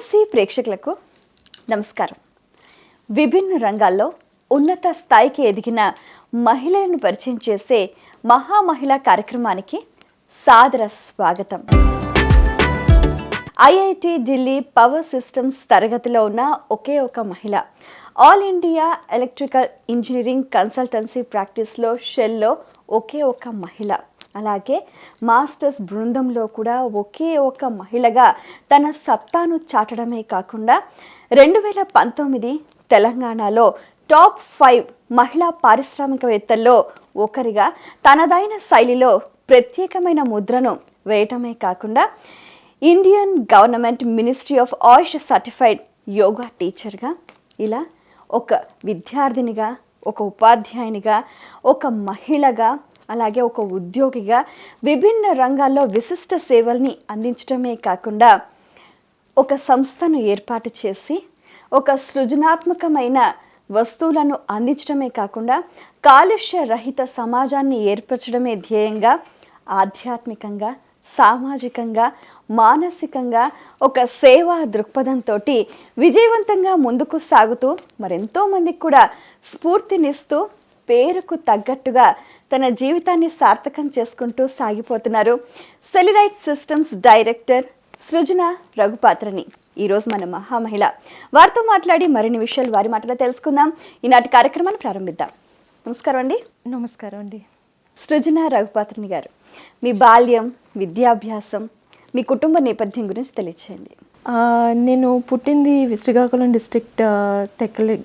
MC ప్రేక్షకులకు నమస్కారం. విభిన్న రంగాల్లో ఉన్నత స్థాయికి ఎదిగిన మహిళలను పరిచయం చేసే మహామహిళా కార్యక్రమానికి సాదర స్వాగతం. ఐఐటి ఢిల్లీ పవర్ సిస్టమ్స్ తరగతిలో ఉన్న ఒకే ఒక మహిళ. All India electrical engineering consultancy ప్రాక్టీస్లో షెల్లో ఒకే ఒక మహిళ. అలాగే మాస్టర్స్ బృందంలో కూడా ఒకే ఒక మహిళగా తన సత్తాను చాటడమే కాకుండా 2019 తెలంగాణలో టాప్ 5 మహిళా పారిశ్రామికవేత్తల్లో ఒకరిగా తనదైన శైలిలో ప్రత్యేకమైన ముద్రను వేయటమే కాకుండా Indian government ministry of Ayush certified yoga టీచర్గా, ఇలా ఒక విద్యార్థినిగా, ఒక ఉపాధ్యాయునిగా, ఒక మహిళగా, అలాగే ఒక ఉద్యోగిగా విభిన్న రంగాల్లో విశిష్ట సేవల్ని అందించడమే కాకుండా ఒక సంస్థను ఏర్పాటు చేసి ఒక సృజనాత్మకమైన వస్తువులను అందించడమే కాకుండా కాలుష్య రహిత సమాజాన్ని ఏర్పరచడమే ధ్యేయంగా ఆధ్యాత్మికంగా, సామాజికంగా, మానసికంగా ఒక సేవా దృక్పథంతో విజయవంతంగా ముందుకు సాగుతూ మరెంతో మందికి కూడా స్ఫూర్తినిస్తూ పేరుకు తగ్గట్టుగా తన జీవితాన్ని సార్థకం చేసుకుంటూ సాగిపోతున్నారు సెలిరైట్ సిస్టమ్స్ డైరెక్టర్ సృజన రఘుపాత్రని ఈరోజు మన మహామహిళ. వారితో మాట్లాడి మరిన్ని విషయాలు వారి మాటలో తెలుసుకుందాం. ఈనాటి కార్యక్రమాన్ని ప్రారంభిద్దాం. నమస్కారం అండి. నమస్కారం అండి. సృజన రఘుపాత్రని గారు, మీ బాల్యం, విద్యాభ్యాసం, మీ కుటుంబ నేపథ్యం గురించి తెలియచేయండి. నేను పుట్టింది శ్రీకాకుళం డిస్ట్రిక్ట్ టెక్కలి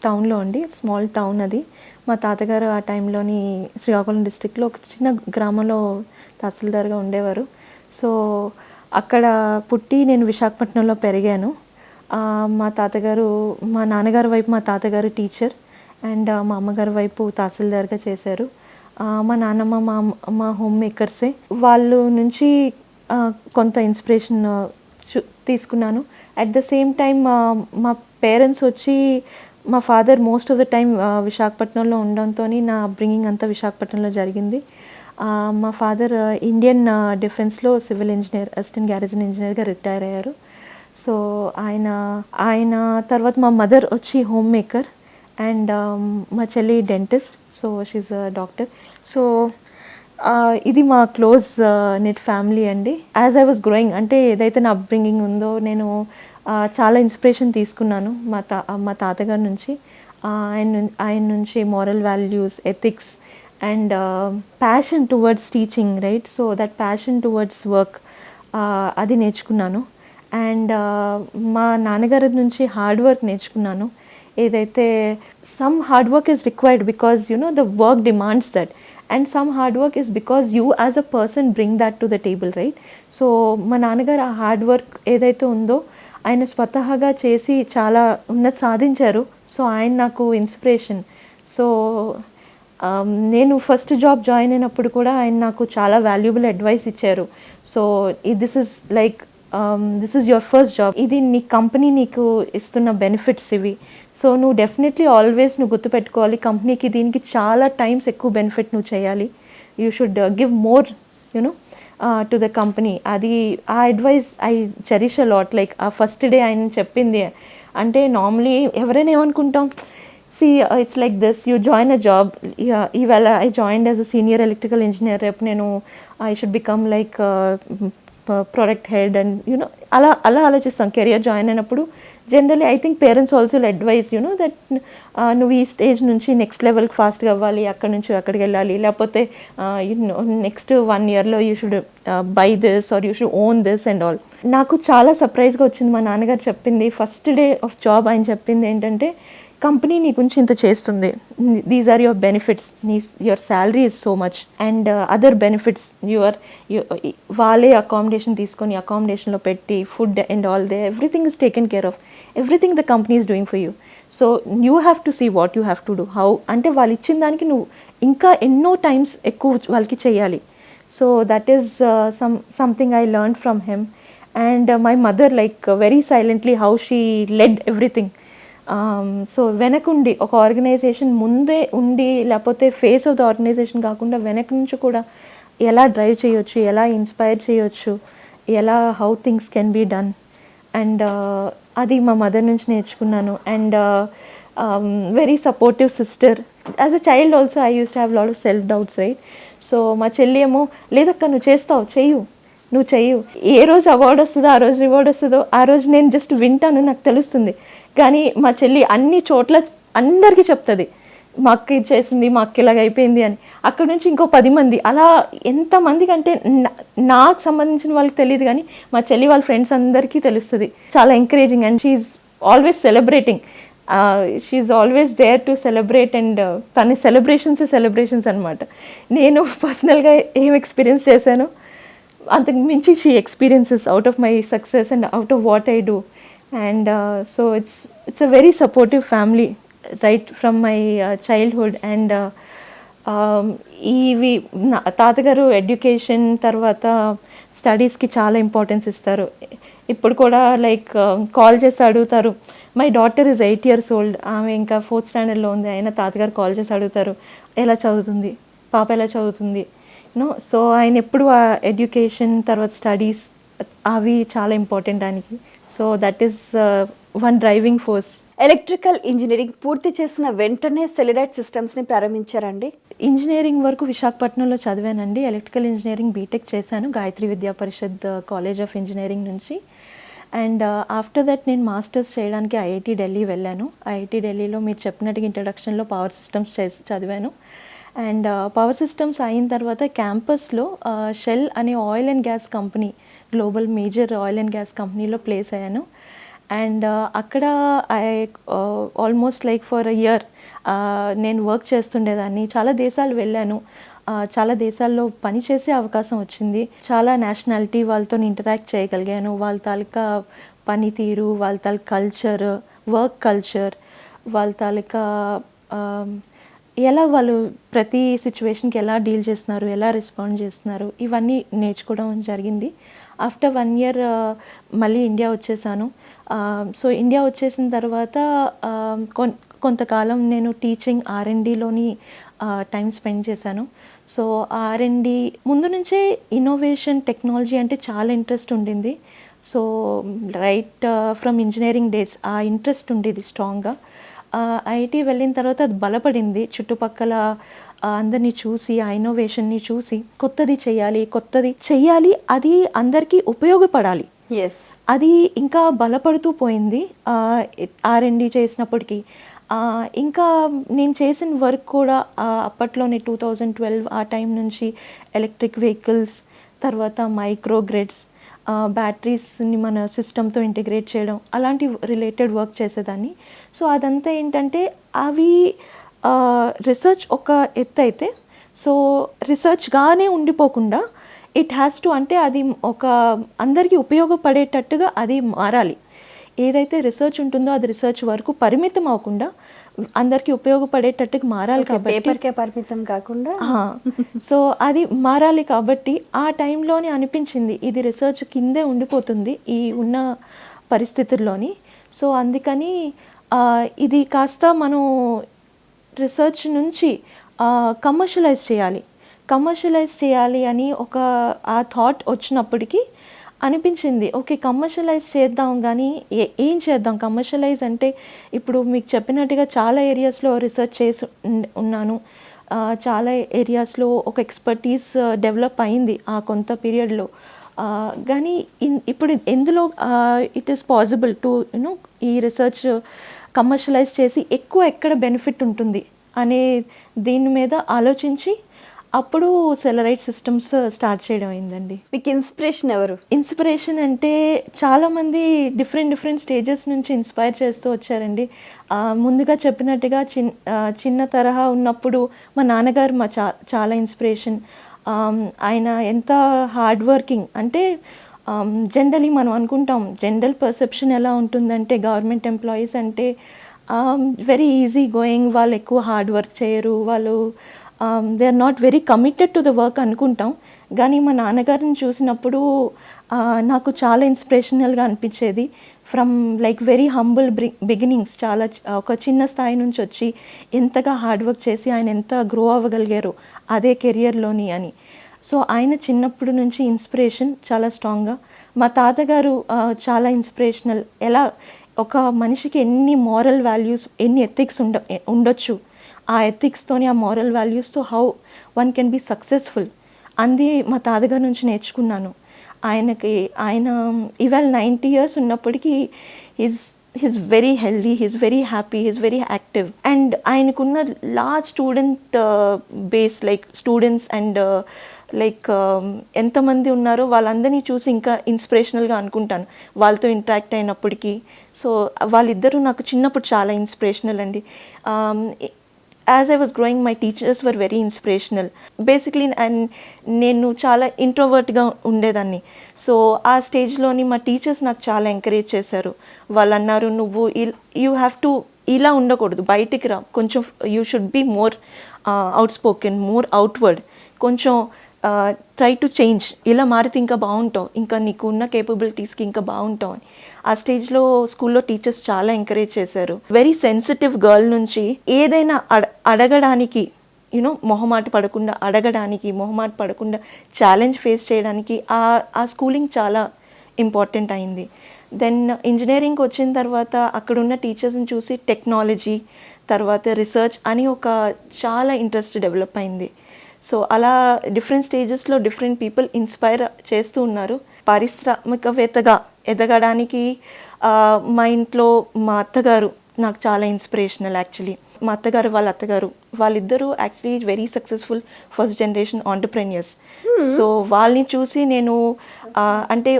టౌన్లో అండి. స్మాల్ టౌన్ అది. మా తాతగారు ఆ టైంలోని శ్రీకాకుళం డిస్ట్రిక్ట్లో ఒక చిన్న గ్రామంలో తహసీల్దార్గా ఉండేవారు. సో అక్కడ పుట్టి నేను విశాఖపట్నంలో పెరిగాను. మా నాన్నగారి వైపు మా తాతగారు టీచర్ అండ్ మా అమ్మగారి వైపు తహసీల్దార్గా చేశారు. మా నాన్నమ్మ మా హోమ్ మేకర్సే. వాళ్ళు నుంచి కొంత ఇన్స్పిరేషన్ తీసుకున్నాను. అట్ ద సేమ్ టైం మా పేరెంట్స్ వచ్చి, మా father most of the time విశాఖపట్నంలో ఉండడంతో నా అప్బ్రింగింగ్ అంతా విశాఖపట్నంలో జరిగింది. మా ఫాదర్ ఇండియన్ డిఫెన్స్లో సివిల్ ఇంజనీర్, అసిస్టెంట్ గ్యారేజన్ ఇంజనీర్గా రిటైర్ అయ్యారు. సో ఆయన తర్వాత మా మదర్ వచ్చి హోమ్ మేకర్ అండ్ మా చెల్లి dentist. So she a doctor. సో ఇది మా క్లోజ్ నెట్ ఫ్యామిలీ అండి. యాజ్ ఐ వాజ్ గ్రోయింగ్, అంటే ఏదైతే నా అప్బ్రింగింగ్ ఉందో నేను చాలా ఇన్స్పిరేషన్ తీసుకున్నాను మా తాతగారి నుంచి. ఆయన నుంచి moral values, ethics and passion towards teaching, right? So that passion towards work అది నేర్చుకున్నాను. అండ్ మా నాన్నగారి నుంచి హార్డ్ వర్క్ నేర్చుకున్నాను. ఏదైతే some hard work is required because the work demands that, and some hard work is because you as a person bring that to the table, right? So మా నాన్నగారు ఆ హార్డ్ వర్క్ ఏదైతే ఉందో ఆయన స్వతహాగా చేసి చాలా ఉన్నతి సాధించారు. సో ఆయన నాకు ఇన్స్పిరేషన్. సో నేను ఫస్ట్ జాబ్ జాయిన్ అయినప్పుడు కూడా ఆయన నాకు చాలా వాల్యుబుల్ అడ్వైస్ ఇచ్చారు. So this is your first job, ఇది నీ కంపెనీ నీకు ఇస్తున్న బెనిఫిట్స్ ఇవి. సో నువ్వు డెఫినెట్లీ ఆల్వేస్ నువ్వు గుర్తుపెట్టుకోవాలి, కంపెనీకి దీనికి చాలా టైమ్స్ ఎక్కువ బెనిఫిట్ నువ్వు చేయాలి. You should give more to the company. అది ఆ advice I cherish a lot. Like ఆ ఫస్ట్ డే ఆయన చెప్పింది అంటే నార్మలీ ఎవరైనా ఏమనుకుంటాం, it's like this, you join a job. ఈవేళ I joined as a senior electrical engineer, రేపు నేను I should become like product head and అలా ఆలోచిస్తాం కెరియర్ జాయిన్ అయినప్పుడు. Generally I think parents also advice that నువ్వు ఈ స్టేజ్ నుంచి next లెవెల్కి ఫాస్ట్గా అవ్వాలి, అక్కడి నుంచి అక్కడికి వెళ్ళాలి, లేకపోతే నెక్స్ట్ 1 yearలో you should buy this or you should own this and all. నాకు చాలా సర్ప్రైజ్గా వచ్చింది మా నాన్నగారు చెప్పింది. ఫస్ట్ డే ఆఫ్ జాబ్ ఆయన చెప్పింది ఏంటంటే, కంపెనీ నీ గురించి ఇంత చేస్తుంది, these are your benefits, your salary is so much and other benefits వాళ్ళే అకామిడేషన్ తీసుకొని అకామిడేషన్లో పెట్టి food and all they everything is taken care of, everything the company is doing for you. So you have to see what you have to do. How అంటే వాళ్ళు ఇచ్చిన దానికి నువ్వు ఇంకా ఎన్నో టైమ్స్ ఎక్కువ వాళ్ళకి చేయాలి. So that is something I learned from him. And my mother, like very silently how she led everything. So వెనకుండి ఒక ఆర్గనైజేషన్ ముందే ఉండి, లేకపోతే ఫేస్ ఆఫ్ ద ఆర్గనైజేషన్ కాకుండా వెనక నుంచి కూడా ఎలా డ్రైవ్ చేయొచ్చు, ఎలా ఇన్స్పైర్ చేయొచ్చు, ఎలా how things can be done. And అది మా మదర్ నుంచి నేర్చుకున్నాను. And very supportive sister. As a child also I used to have lot of self doubts, right? So మా చెల్లి ఏమో, లేదక్క నువ్వు చేస్తావు, నువ్వు చెయ్యు, ఏ రోజు అవార్డు వస్తుందో, ఆ రోజు రివార్డ్ వస్తుందో, ఆ రోజు నేను జస్ట్ వింటాను, నాకు తెలుస్తుంది. కానీ మా చెల్లి అన్ని చోట్ల అందరికీ చెప్తుంది, మా అక్క ఇది చేసింది, మా అక్క ఇలాగ అయిపోయింది అని. అక్కడ నుంచి ఇంకో 10 మంది, అలా ఎంతమందికి అంటే నాకు సంబంధించిన వాళ్ళకి తెలియదు కానీ మా చెల్లి వాళ్ళ ఫ్రెండ్స్ అందరికీ తెలుస్తుంది. చాలా encouraging. And she always celebrating, she always there to celebrate. And తన సెలబ్రేషన్స్ అనమాట. నేను పర్సనల్గా ఏం ఎక్స్పీరియన్స్ చేశానో అంతకు మించి she experiences out of my success and out of what I do. And so it's a very supportive family right from my childhood. And ఇవి తాతగారు ఎడ్యుకేషన్ తర్వాత స్టడీస్కి చాలా ఇంపార్టెన్స్ ఇస్తారు. ఇప్పుడు కూడా లైక్ కాల్ చేసి అడుగుతారు, my daughter is 8 years old, ఆమె ఇంకా 4th standardలో ఉంది, అయినా తాతగారు కాల్ చేసి అడుగుతారు ఎలా చదువుతుంది పాప, ఎలా చదువుతుంది. సో ఆయన ఎప్పుడు ఆ ఎడ్యుకేషన్ తర్వాత స్టడీస్ అవి చాలా ఇంపార్టెంట్ ఆయనకి. So that is one driving force. Electrical engineering పూర్తి చేసిన వెంటనే సెల్యులాయిడ్ సిస్టమ్స్ని ప్రారంభించారండి. ఇంజనీరింగ్ వరకు విశాఖపట్నంలో చదివానండి. ఎలక్ట్రికల్ ఇంజనీరింగ్ బీటెక్ చేశాను గాయత్రి విద్యా పరిషత్ కాలేజ్ ఆఫ్ ఇంజనీరింగ్ నుంచి. అండ్ ఆఫ్టర్ దట్ నేను మాస్టర్స్ చేయడానికి ఐఐటి ఢిల్లీ వెళ్ళాను. ఐఐటి ఢిల్లీలో మీరు చెప్పినట్టుగా ఇంట్రడక్షన్లో పవర్ సిస్టమ్స్ చదివాను. అండ్ పవర్ సిస్టమ్స్ అయిన తర్వాత క్యాంపస్లో షెల్ అనే oil and gas company, global major oil and gas కంపెనీలో ప్లేస్ అయ్యాను. అండ్ అక్కడ almost like for a year నేను వర్క్ చేస్తుండేదాన్ని. చాలా దేశాలు వెళ్ళాను, చాలా దేశాల్లో పనిచేసే అవకాశం వచ్చింది. చాలా నేషనాలిటీ వాళ్ళతో ఇంటరాక్ట్ చేయగలిగాను. వాళ్ళ తాలూకా పనితీరు, వాళ్ళ తాలూకా కల్చర్, వర్క్ కల్చర్, వాళ్ళ తాలూకా ఎలా వాళ్ళు ప్రతి సిచ్యువేషన్కి ఎలా డీల్ చేస్తున్నారు, ఎలా రెస్పాండ్ చేస్తున్నారు, ఇవన్నీ నేర్చుకోవడం జరిగింది. ఆఫ్టర్ 1 year మళ్ళీ ఇండియా వచ్చేసాను. సో ఇండియా వచ్చేసిన తర్వాత కొంతకాలం నేను టీచింగ్ R&Dలోని టైం స్పెండ్ చేశాను. సో R&D ముందు నుంచే ఇన్నోవేషన్ టెక్నాలజీ అంటే చాలా ఇంట్రెస్ట్ ఉండింది. So right from engineering days ఆ ఇంట్రెస్ట్ ఉండేది స్ట్రాంగ్గా. ఐఐటి వెళ్ళిన తర్వాత అది బలపడింది. చుట్టుపక్కల అందరినీ చూసి, ఆ ఇన్నోవేషన్ని చూసి కొత్తది చెయ్యాలి, అది అందరికీ ఉపయోగపడాలి, ఎస్, అది ఇంకా బలపడుతూ పోయింది R&D చేసినప్పటికీ. ఇంకా నేను చేసిన వర్క్ కూడా అప్పట్లోనే 2012 ఆ టైం నుంచి ఎలక్ట్రిక్ వెహికల్స్, తర్వాత మైక్రో గ్రిడ్స్, బ్యాటరీస్ని మన సిస్టమ్తో ఇంటిగ్రేట్ చేయడం, అలాంటి రిలేటెడ్ వర్క్ చేసేదాన్ని. సో అదంతా ఏంటంటే అవి రీసెర్చ్ ఒక ఎత్తు అయితే, సో రీసెర్చ్గానే ఉండిపోకుండా ఇట్ హ్యాస్ టు, అంటే అది ఒక అందరికీ ఉపయోగపడేటట్టుగా అది మారాలి. ఏదైతే రీసెర్చ్ ఉంటుందో అది రీసెర్చ్ వరకు పరిమితం అవ్వకుండా అందరికీ ఉపయోగపడేటట్టుగా మారాలి. కాబట్టి పేపర్కే పరిమితం కాకుండా సో అది మారాలి. కాబట్టి ఆ టైంలోనే అనిపించింది ఇది రీసెర్చ్ కిందే ఉండిపోతుంది ఈ ఉన్న పరిస్థితుల్లోని. సో అందుకని ఇది కాస్త మనం రీసెర్చ్ నుంచి కమర్షియలైజ్ చేయాలి అని ఆ థాట్ వచ్చినప్పటికీ అనిపించింది, ఓకే కమర్షియలైజ్ చేద్దాం. కానీ ఏం చేద్దాం? కమర్షియలైజ్ అంటే ఇప్పుడు మీకు చెప్పినట్టుగా చాలా ఏరియాస్లో రీసెర్చ్ చేసి ఉన్నాను, చాలా ఏరియాస్లో ఒక ఎక్స్పర్టీస్ డెవలప్ అయింది ఆ కొంత పీరియడ్లో. కానీ ఇప్పుడు ఎందులో ఇట్ ఈస్ పాసిబుల్ టు ఈ రీసెర్చ్ కమర్షియలైజ్ చేసి ఎక్కడ బెనిఫిట్ ఉంటుంది అనే దీని మీద ఆలోచించి అప్పుడు సెల్యులాయిడ్ సిస్టమ్స్ స్టార్ట్ చేయడం అయిందండి. మీకు ఇన్స్పిరేషన్ ఎవరు? ఇన్స్పిరేషన్ అంటే చాలామంది డిఫరెంట్ స్టేజెస్ నుంచి ఇన్స్పైర్ చేస్తూ వచ్చారండి. ముందుగా చెప్పినట్టుగా చిన్న తరహా ఉన్నప్పుడు మా నాన్నగారు చాలా ఇన్స్పిరేషన్. ఆయన ఎంత హార్డ్ వర్కింగ్ అంటే జనరలీ మనం అనుకుంటాం, జనరల్ పర్సెప్షన్ ఎలా ఉంటుందంటే గవర్నమెంట్ ఎంప్లాయీస్ అంటే వెరీ ఈజీ గోయింగ్, వాళ్ళు ఎక్కువ హార్డ్ వర్క్ చేయరు, వాళ్ళు they are not very committed to the work అనుకుంటాం. కానీ మా నాన్నగారిని చూసినప్పుడు నాకు చాలా ఇన్స్పిరేషనల్గా అనిపించేది. From like very humble beginnings, చాలా ఒక చిన్న స్థాయి నుంచి వచ్చి ఎంతగా హార్డ్ వర్క్ చేసి ఆయన ఎంత గ్రో అవ్వగలిగారు అదే కెరియర్లోని అని. సో ఆయన చిన్నప్పటి నుంచి ఇన్స్పిరేషన్ చాలా స్ట్రాంగ్గా. మా తాతగారు చాలా ఇన్స్పిరేషనల్. ఎలా ఒక మనిషికి ఎన్ని మారల్ వాల్యూస్, ఎన్ని ఎథిక్స్ ఉండొచ్చు, ఆ ఎథిక్స్తోని, ఆ మారల్ వాల్యూస్తో how one can be successful అంది మా తాతగారి నుంచి నేర్చుకున్నాను. ఆయన ఇవాళ 90 years ఉన్నప్పటికీ he's very healthy, he's very happy, he's very active. And ఆయనకున్న large student base, like students and like ఎంతమంది ఉన్నారో వాళ్ళందరినీ చూసి ఇంకా ఇన్స్పిరేషనల్గా అనుకుంటాను వాళ్ళతో ఇంటరాక్ట్ అయినప్పటికీ. సో వాళ్ళిద్దరూ నాకు చిన్నప్పుడు చాలా ఇన్స్పిరేషనల్ అండి. As I was growing, my teachers were very inspirational. Basically నేను చాలా ఇంట్రోవర్ట్గా ఉండేదాన్ని. సో ఆ స్టేజ్లోని మా టీచర్స్ నాకు చాలా ఎంకరేజ్ చేశారు. వాళ్ళు అన్నారు, నువ్వు యూ హ్యావ్ టు ఇలా ఉండకూడదు, బయటికి రా, కొంచెం you should be more outspoken, more outward, కొంచెం ట్రై టు చేంజ్, ఇలా మారితే ఇంకా బాగుంటావు, ఇంకా నీకు ఉన్న కేపబిలిటీస్కి ఇంకా బాగుంటావు అని. ఆ స్టేజ్లో స్కూల్లో టీచర్స్ చాలా ఎంకరేజ్ చేశారు. వెరీ సెన్సిటివ్ గర్ల్ నుంచి ఏదైనా అడగడానికి, యూనో, మొహమాట పడకుండా ఛాలెంజ్ ఫేస్ చేయడానికి ఆ స్కూలింగ్ చాలా ఇంపార్టెంట్ అయింది. దెన్ ఇంజనీరింగ్కి వచ్చిన తర్వాత అక్కడున్న టీచర్స్ని చూసి టెక్నాలజీ, తర్వాత రీసెర్చ్ అని ఒక చాలా ఇంట్రెస్ట్ డెవలప్ అయింది. సో అలా డిఫరెంట్ స్టేజెస్లో డిఫరెంట్ పీపుల్ ఇన్స్పైర్ చేస్తూ ఉన్నారు. పారిశ్రామికవేత్తగా ఎదగడానికి మా ఇంట్లో మా అత్తగారు నాకు చాలా ఇన్స్పిరేషనల్. యాక్చువల్లీ మా అత్తగారు వాళ్ళిద్దరూ actually very successful first generation entrepreneurs. So వాళ్ళని చూసి నేను అంటే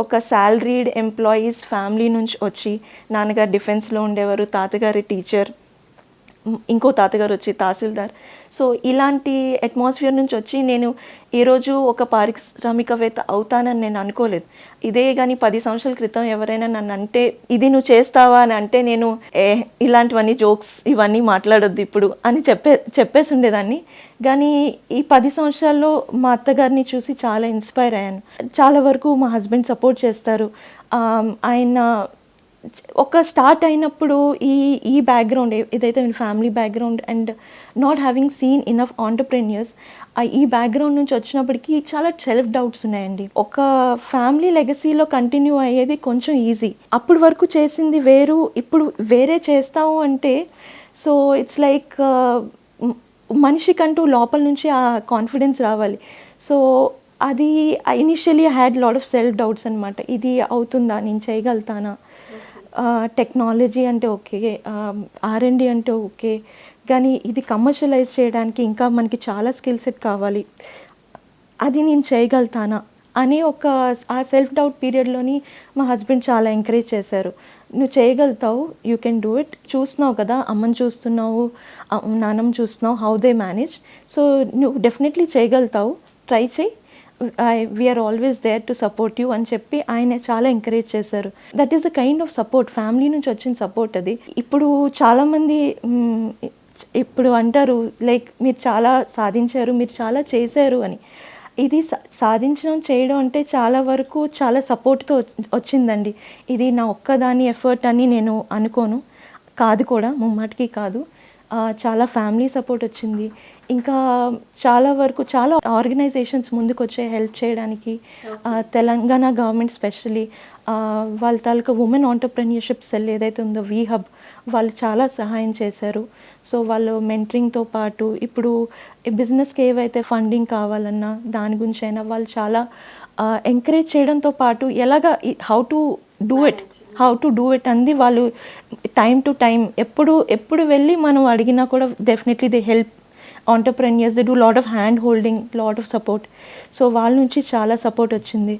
ఒక శాలరీడ్ ఎంప్లాయీస్ ఫ్యామిలీ నుంచి వచ్చి, నాన్నగారు డిఫెన్స్లో ఉండేవారు, తాతగారి టీచర్, ఇంకో తాతగారు వచ్చి తహసీల్దార్. సో ఇలాంటి అట్మాస్ఫియర్ నుంచి వచ్చి నేను ఈరోజు ఒక పారిశ్రామికవేత్త అవుతానని నేను అనుకోలేదు. ఇదే కానీ 10 సంవత్సరాల క్రితం ఎవరైనా నన్ను అంటే, ఇది నువ్వు చేస్తావా అని అంటే, నేను ఇలాంటివన్నీ జోక్స్ ఇవన్నీ మాట్లాడొద్దు ఇప్పుడు అని చెప్పేసి ఉండేదాన్ని. కానీ ఈ 10 సంవత్సరాల్లో మా అత్తగారిని చూసి చాలా ఇన్స్పైర్ అయ్యాను. చాలా వరకు మా హస్బెండ్ సపోర్ట్ చేస్తారు. ఆయన ఒక స్టార్ట్ అయినప్పుడు ఈ బ్యాక్గ్రౌండ్ ఏదైతే family background and not having seen enough entrepreneurs, ఈ బ్యాక్గ్రౌండ్ నుంచి వచ్చినప్పటికీ చాలా సెల్ఫ్ డౌట్స్ ఉన్నాయండి. ఒక ఫ్యామిలీ లెగసీలో కంటిన్యూ అయ్యేది కొంచెం ఈజీ. అప్పటి వరకు చేసింది వేరు, ఇప్పుడు వేరే చేస్తాము అంటే, సో ఇట్స్ లైక్ మనిషికంటూ లోపల నుంచి ఆ కాన్ఫిడెన్స్ రావాలి. సో అది initially had lot of self doubts అనమాట. ఇది అవుతుందా, నేను చేయగలుగుతానా, టెక్నాలజీ అంటే ఓకే, R&D అంటే ఓకే, కానీ ఇది కమర్షియలైజ్ చేయడానికి ఇంకా మనకి చాలా స్కిల్ సెట్ కావాలి, అది నేను చేయగలుగుతానా అని ఆ సెల్ఫ్ డౌట్ పీరియడ్లోని మా హస్బెండ్ చాలా ఎంకరేజ్ చేశారు. నువ్వు చేయగలుగుతావు, యూ కెన్ డూ ఇట్, చూస్తున్నావు కదా, అమ్మని చూస్తున్నావు, నాన్నమ్మ చూస్తున్నావు, హౌ దే మేనేజ్, సో నువ్వు డెఫినెట్లీ చేయగలుగుతావు, ట్రై చేయి, we are always there to support you అని చెప్పి ఆయన చాలా ఎంకరేజ్ చేశారు. That is a kind of support, family నుంచి వచ్చిన సపోర్ట్ అది. ఇప్పుడు చాలామంది ఇప్పుడు అంటారు, లైక్ మీరు చాలా సాధించారు, మీరు చాలా చేశారు అని. ఇది చేయడం అంటే చాలా వరకు చాలా సపోర్ట్తో వచ్చిందండి. ఇది నా ఒక్కదాని ఎఫర్ట్ అని నేను అనుకోను, కాదు కూడా, ముమ్మాటికి కాదు. చాలా ఫ్యామిలీ సపోర్ట్ వచ్చింది. ఇంకా చాలా వరకు చాలా ఆర్గనైజేషన్స్ ముందుకు వచ్చే హెల్ప్ చేయడానికి. తెలంగాణ గవర్నమెంట్ స్పెషల్లీ వాళ్ళ తాలూకా ఉమెన్ ఆంటర్ప్రెన్యూర్షిప్ సెల్ ఏదైతే ఉందో, VHub, వాళ్ళు చాలా సహాయం చేశారు. సో వాళ్ళు మెంటరింగ్తో పాటు ఇప్పుడు బిజినెస్కి ఏవైతే ఫండింగ్ కావాలన్నా దాని గురించి అయినా వాళ్ళు చాలా ఎంకరేజ్ చేయడంతో పాటు హౌ టు డూ ఇట్ అంది వాళ్ళు టైం టు టైం ఎప్పుడు వెళ్ళి మనం అడిగినా కూడా definitely they help entrepreneurs, they do lot of hand holding, lot of support. So వాళ్ళ నుంచి చాలా సపోర్ట్ వచ్చింది.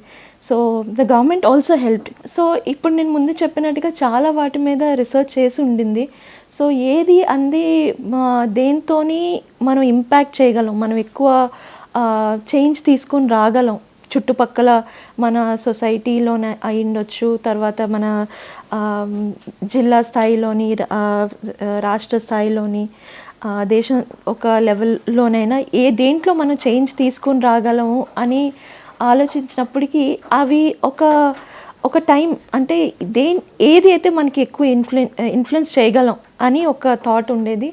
So the government also helped. So ఇప్పుడు నేను ముందు చెప్పినట్టుగా చాలా వాటి మీద రీసెర్చ్ చేసి ఉండింది. సో ఏది అంది దేంతోని మనం ఇంపాక్ట్ చేయగలం, మనం ఎక్కువ చేంజ్ తీసుకొని రాగలం, చుట్టుపక్కల మన సొసైటీలోనే అయి ఉండొచ్చు, తర్వాత మన జిల్లా స్థాయిలోని, రాష్ట్ర స్థాయిలోని, దేశం ఒక లెవెల్లోనైనా దేంట్లో మనం చేంజ్ తీసుకొని రాగలము అని ఆలోచించినప్పటికీ అవి ఒక టైం అంటే ఏది అయితే మనకి ఎక్కువ ఇన్ఫ్లుయెన్స్ చేయగలం అని ఒక థాట్ ఉండేది.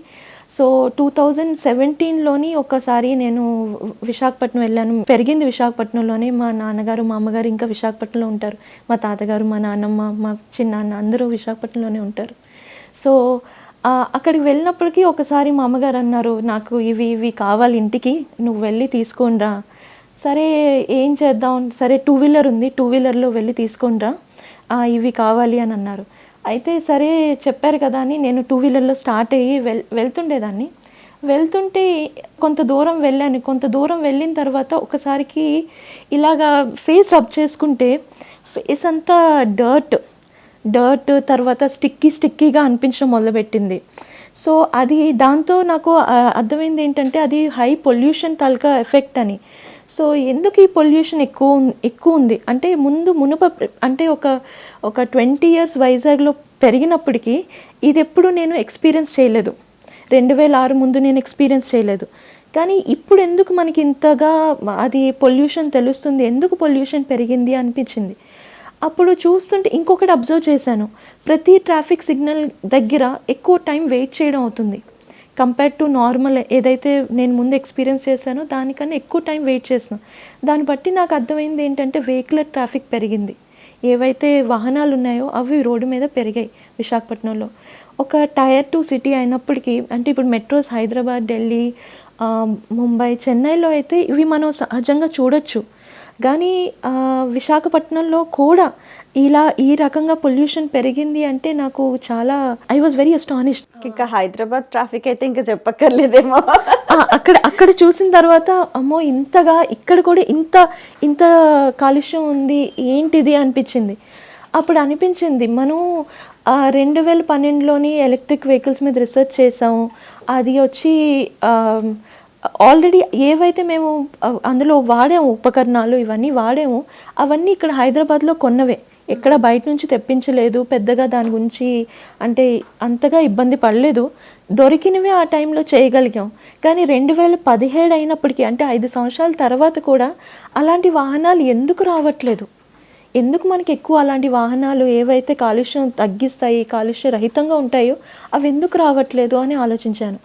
సో 2017లోని ఒకసారి నేను విశాఖపట్నం వెళ్ళాను. పెరిగింది విశాఖపట్నంలోనే. మా నాన్నగారు మా అమ్మగారు ఇంకా విశాఖపట్నంలో ఉంటారు. మా తాతగారు మా నాన్నమ్మ మా చిన్నాన్న అందరూ విశాఖపట్నంలోనే ఉంటారు. సో అక్కడికి వెళ్ళినప్పటికీ ఒకసారి మా అమ్మగారు అన్నారు, నాకు ఇవి కావాలి ఇంటికి, నువ్వు వెళ్ళి తీసుకొనిరా. సరే ఏం చేద్దాం, సరే 2 వీలర్ ఉంది, 2 వీలర్లో వెళ్ళి తీసుకొనిరా, ఇవి కావాలి అని అన్నారు. అయితే సరే చెప్పారు కదా అని నేను 2 వీలర్లో స్టార్ట్ అయ్యి వెళ్తుండేదాన్ని. వెళ్తుంటే కొంత దూరం వెళ్ళాను. కొంత దూరం వెళ్ళిన తర్వాత ఒకసారికి ఇలాగా ఫేస్ రబ్ చేసుకుంటే ఫేస్ అంతా డర్ట్ తర్వాత స్టిక్కీగా అనిపించడం మొదలుపెట్టింది. సో అది దాంతో నాకు అర్థమైంది ఏంటంటే అది హై పొల్యూషన్ తాలూకా ఎఫెక్ట్ అని. సో ఎందుకు ఈ పొల్యూషన్ ఎక్కువ ఉంది అంటే అంటే ఒక 20 ఇయర్స్ వైజాగ్లో పెరిగినప్పటికీ ఇది ఎప్పుడు నేను ఎక్స్పీరియన్స్ చేయలేదు. 2006 ముందు నేను ఎక్స్పీరియన్స్ చేయలేదు. కానీ ఇప్పుడు ఎందుకు మనకి ఇంతగా అది పొల్యూషన్ తెలుస్తుంది, ఎందుకు పొల్యూషన్ పెరిగింది అనిపించింది. అప్పుడు చూస్తుంటే ఇంకొకటి అబ్జర్వ్ చేశాను, ప్రతి ట్రాఫిక్ సిగ్నల్ దగ్గర ఎక్కువ టైం వెయిట్ చేయడం అవుతుంది కంపేర్ టు నార్మల్ ఏదైతే నేను ముందు ఎక్స్పీరియన్స్ చేశానో దానికన్నా ఎక్కువ టైం వెయిట్ చేసాను. దాన్ని బట్టి నాకు అర్థమైంది ఏంటంటే వెహికులర్ ట్రాఫిక్ పెరిగింది. ఏవైతే వాహనాలు ఉన్నాయో అవి రోడ్డు మీద పెరిగాయి విశాఖపట్నంలో. ఒక టైర్ 2 సిటీ అయినప్పటికీ, అంటే ఇప్పుడు మెట్రోస్ హైదరాబాద్, ఢిల్లీ, ముంబై, చెన్నైలో అయితే ఇవి మనం సహజంగా చూడొచ్చు. కానీ విశాఖపట్నంలో కూడా ఈ రకంగా పొల్యూషన్ పెరిగింది అంటే నాకు చాలా ఐ వాజ్ వెరీ అస్టానిష్డ్. ఇంకా హైదరాబాద్ ట్రాఫిక్ అయితే ఇంకా చెప్పక్కర్లేదేమో. అక్కడ చూసిన తర్వాత అమ్మో ఇంతగా ఇక్కడ కూడా ఇంత కాలుష్యం ఉంది ఏంటిది అనిపించింది. అప్పుడు అనిపించింది మనం 2012లోని ఎలక్ట్రిక్ వెహికల్స్ మీద రీసెర్చ్ చేసాము. అది వచ్చి ఆల్రెడీ ఏవైతే మేము అందులో వాడాము ఉపకరణాలు ఇవన్నీ వాడాము అవన్నీ ఇక్కడ హైదరాబాద్లో కొన్నవే, ఎక్కడ బయట నుంచి తెప్పించలేదు. పెద్దగా దాని గురించి అంటే అంతగా ఇబ్బంది పడలేదు, దొరికినవే ఆ టైంలో చేయగలిగాం. కానీ 2017 అయినప్పటికీ అంటే 5 సంవత్సరాల తర్వాత కూడా అలాంటి వాహనాలు ఎందుకు రావట్లేదు, ఎందుకు మనకి ఎక్కువ అలాంటి వాహనాలు ఏవైతే కాలుష్యం తగ్గిస్తాయి, కాలుష్య రహితంగా ఉంటాయో అవి ఎందుకు రావట్లేదు అని ఆలోచించాను.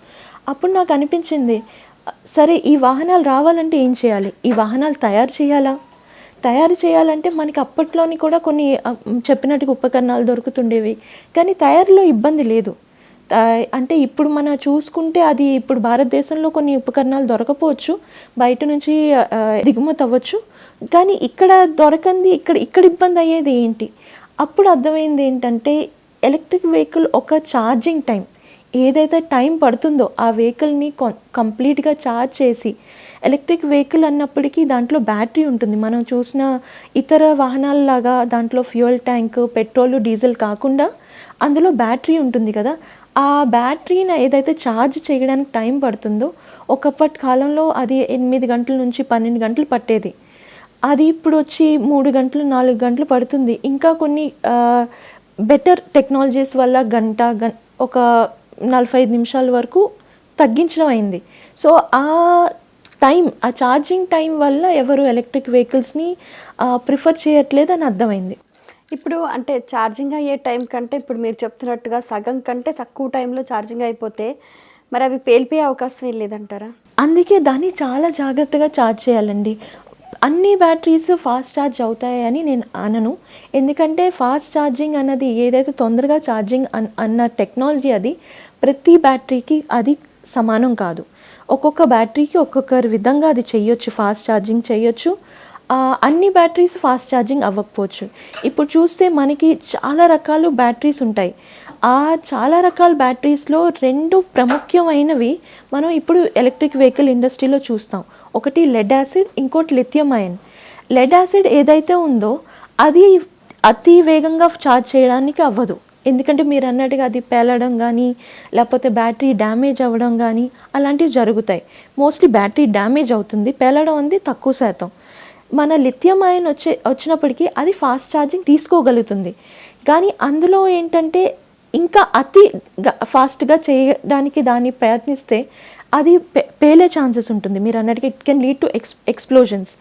అప్పుడు నాకు అనిపించింది, సరే ఈ వాహనాలు రావాలంటే ఏం చేయాలి, ఈ వాహనాలు తయారు చేయాలంటే మనకి అప్పట్లోని కూడా కొన్ని చెప్పినట్టుగా ఉపకరణాలు దొరుకుతుండేవి, కానీ తయారీలో ఇబ్బంది లేదు. అంటే ఇప్పుడు మనం చూసుకుంటే అది ఇప్పుడు భారతదేశంలో కొన్ని ఉపకరణాలు దొరకపోవచ్చు, బయట నుంచి దిగుమతి అవ్వచ్చు, కానీ ఇక్కడ దొరకంది ఇక్కడ ఇబ్బంది అయ్యేది ఏంటి. అప్పుడు అర్థమైంది ఏంటంటే ఎలక్ట్రిక్ వెహికల్ ఒక ఛార్జింగ్ టైం ఏదైతే టైం పడుతుందో ఆ వెహికల్ని కంప్లీట్గా ఛార్జ్ చేసి, ఎలక్ట్రిక్ వెహికల్ అన్నప్పటికీ దాంట్లో బ్యాటరీ ఉంటుంది. మనం చూసిన ఇతర వాహనాలలాగా దాంట్లో ఫ్యూయల్ ట్యాంక్, పెట్రోల్, డీజిల్ కాకుండా అందులో బ్యాటరీ ఉంటుంది కదా, ఆ బ్యాటరీని ఏదైతే ఛార్జ్ చేయడానికి టైం పడుతుందో ఒకప్పటి కాలంలో అది 8 గంటల నుంచి 12 గంటలు పట్టేది. అది ఇప్పుడు వచ్చి 3 గంటలు 4 గంటలు పడుతుంది. ఇంకా కొన్ని బెటర్ టెక్నాలజీస్ వల్ల ఒక 45 నిమిషాల వరకు తగ్గించడం అయింది. సో ఆ ఛార్జింగ్ టైం వల్ల ఎవరు ఎలక్ట్రిక్ వెహికల్స్ని ప్రిఫర్ చేయట్లేదు అని అర్థమైంది. ఇప్పుడు అంటే ఛార్జింగ్ అయ్యే టైం కంటే ఇప్పుడు మీరు చెప్తున్నట్టుగా సగం కంటే తక్కువ టైంలో ఛార్జింగ్ అయిపోతే మరి అవి పేలిపోయే అవకాశం లేదంటారా? అందుకే దాన్ని చాలా జాగ్రత్తగా ఛార్జ్ చేయాలండి. అన్ని బ్యాటరీస్ ఫాస్ట్ ఛార్జ్ అవుతాయని నేను అనను, ఎందుకంటే ఫాస్ట్ ఛార్జింగ్ అన్నది ఏదైతే తొందరగా ఛార్జింగ్ అన్న టెక్నాలజీ అది ప్రతి బ్యాటరీకి అది సమానం కాదు. ఒక్కొక్క బ్యాటరీకి ఒక్కొక్క విధంగా అది చేయొచ్చు, ఫాస్ట్ ఛార్జింగ్ చేయొచ్చు. అన్ని బ్యాటరీస్ ఫాస్ట్ ఛార్జింగ్ అవ్వకపోవచ్చు. ఇప్పుడు చూస్తే మనకి చాలా రకాల బ్యాటరీస్ ఉంటాయి. ఆ చాలా రకాల బ్యాటరీస్లో 2 ప్రముఖమైనవి మనం ఇప్పుడు ఎలక్ట్రిక్ వెహికల్ ఇండస్ట్రీలో చూస్తాం. ఒకటి లెడ్ యాసిడ్, ఇంకోటి లిథియం అయన్. లెడ్ యాసిడ్ ఏదైతే ఉందో అది అతి వేగంగా ఛార్జ్ చేయడానికి అవ్వదు, ఎందుకంటే మీరు అన్నట్టుగా అది పేలడం కానీ లేకపోతే బ్యాటరీ డ్యామేజ్ అవ్వడం కానీ అలాంటివి జరుగుతాయి. మోస్ట్లీ బ్యాటరీ డ్యామేజ్ అవుతుంది, పేలడం అనేది తక్కువ శాతం. మన లిథియం అయన్ వచ్చినప్పటికీ అది ఫాస్ట్ ఛార్జింగ్ తీసుకోగలుగుతుంది, కానీ అందులో ఏంటంటే ఇంకా అతి ఫాస్ట్గా చేయడానికి దాన్ని ప్రయత్నిస్తే అది పేలే ఛాన్సెస్ ఉంటుంది. మీరు అన్నట్టుగా it can lead to explosions.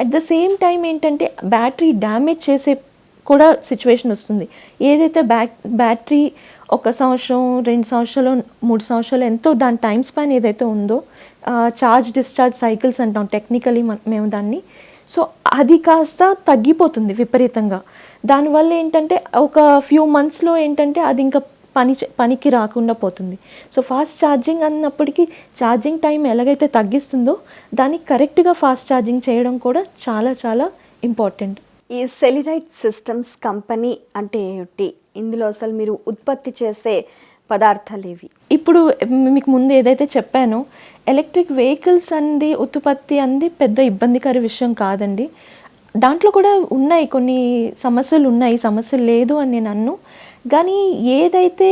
At the same time ఏంటంటే బ్యాటరీ డ్యామేజ్ చేసే కూడా సిచ్యువేషన్ వస్తుంది. ఏదైతే బ్యాటరీ 1 సంవత్సరం 2 సంవత్సరాలు 3 సంవత్సరాలు ఎంతో దాని టైం స్పాన్ ఏదైతే ఉందో ఛార్జ్ డిశ్చార్జ్ సైకిల్స్ అంటాం టెక్నికలీ మేము దాన్ని. సో అది కాస్త తగ్గిపోతుంది విపరీతంగా. దానివల్ల ఏంటంటే ఒక ఫ్యూ మంత్స్లో ఏంటంటే అది ఇంకా పనికి రాకుండా పోతుంది. సో ఫాస్ట్ ఛార్జింగ్ అన్నప్పటికీ ఛార్జింగ్ టైం ఎలాగైతే తగ్గిస్తుందో దానికి కరెక్ట్గా ఫాస్ట్ ఛార్జింగ్ చేయడం కూడా చాలా చాలా ఇంపార్టెంట్. ఈ సెలిరైట్ సిస్టమ్స్ కంపెనీ అంటే ఏమిటి? ఇందులో అసలు మీరు ఉత్పత్తి చేసే పదార్థాలు ఏవి? ఇప్పుడు మీకు ముందు ఏదైతే చెప్పానో ఎలక్ట్రిక్ వెహికల్స్ అంది ఉత్పత్తి అంది పెద్ద ఇబ్బందికర విషయం కాదండి. దాంట్లో కూడా ఉన్నాయి కొన్ని సమస్యలు లేదు అని నేను అన్ను. కానీ ఏదైతే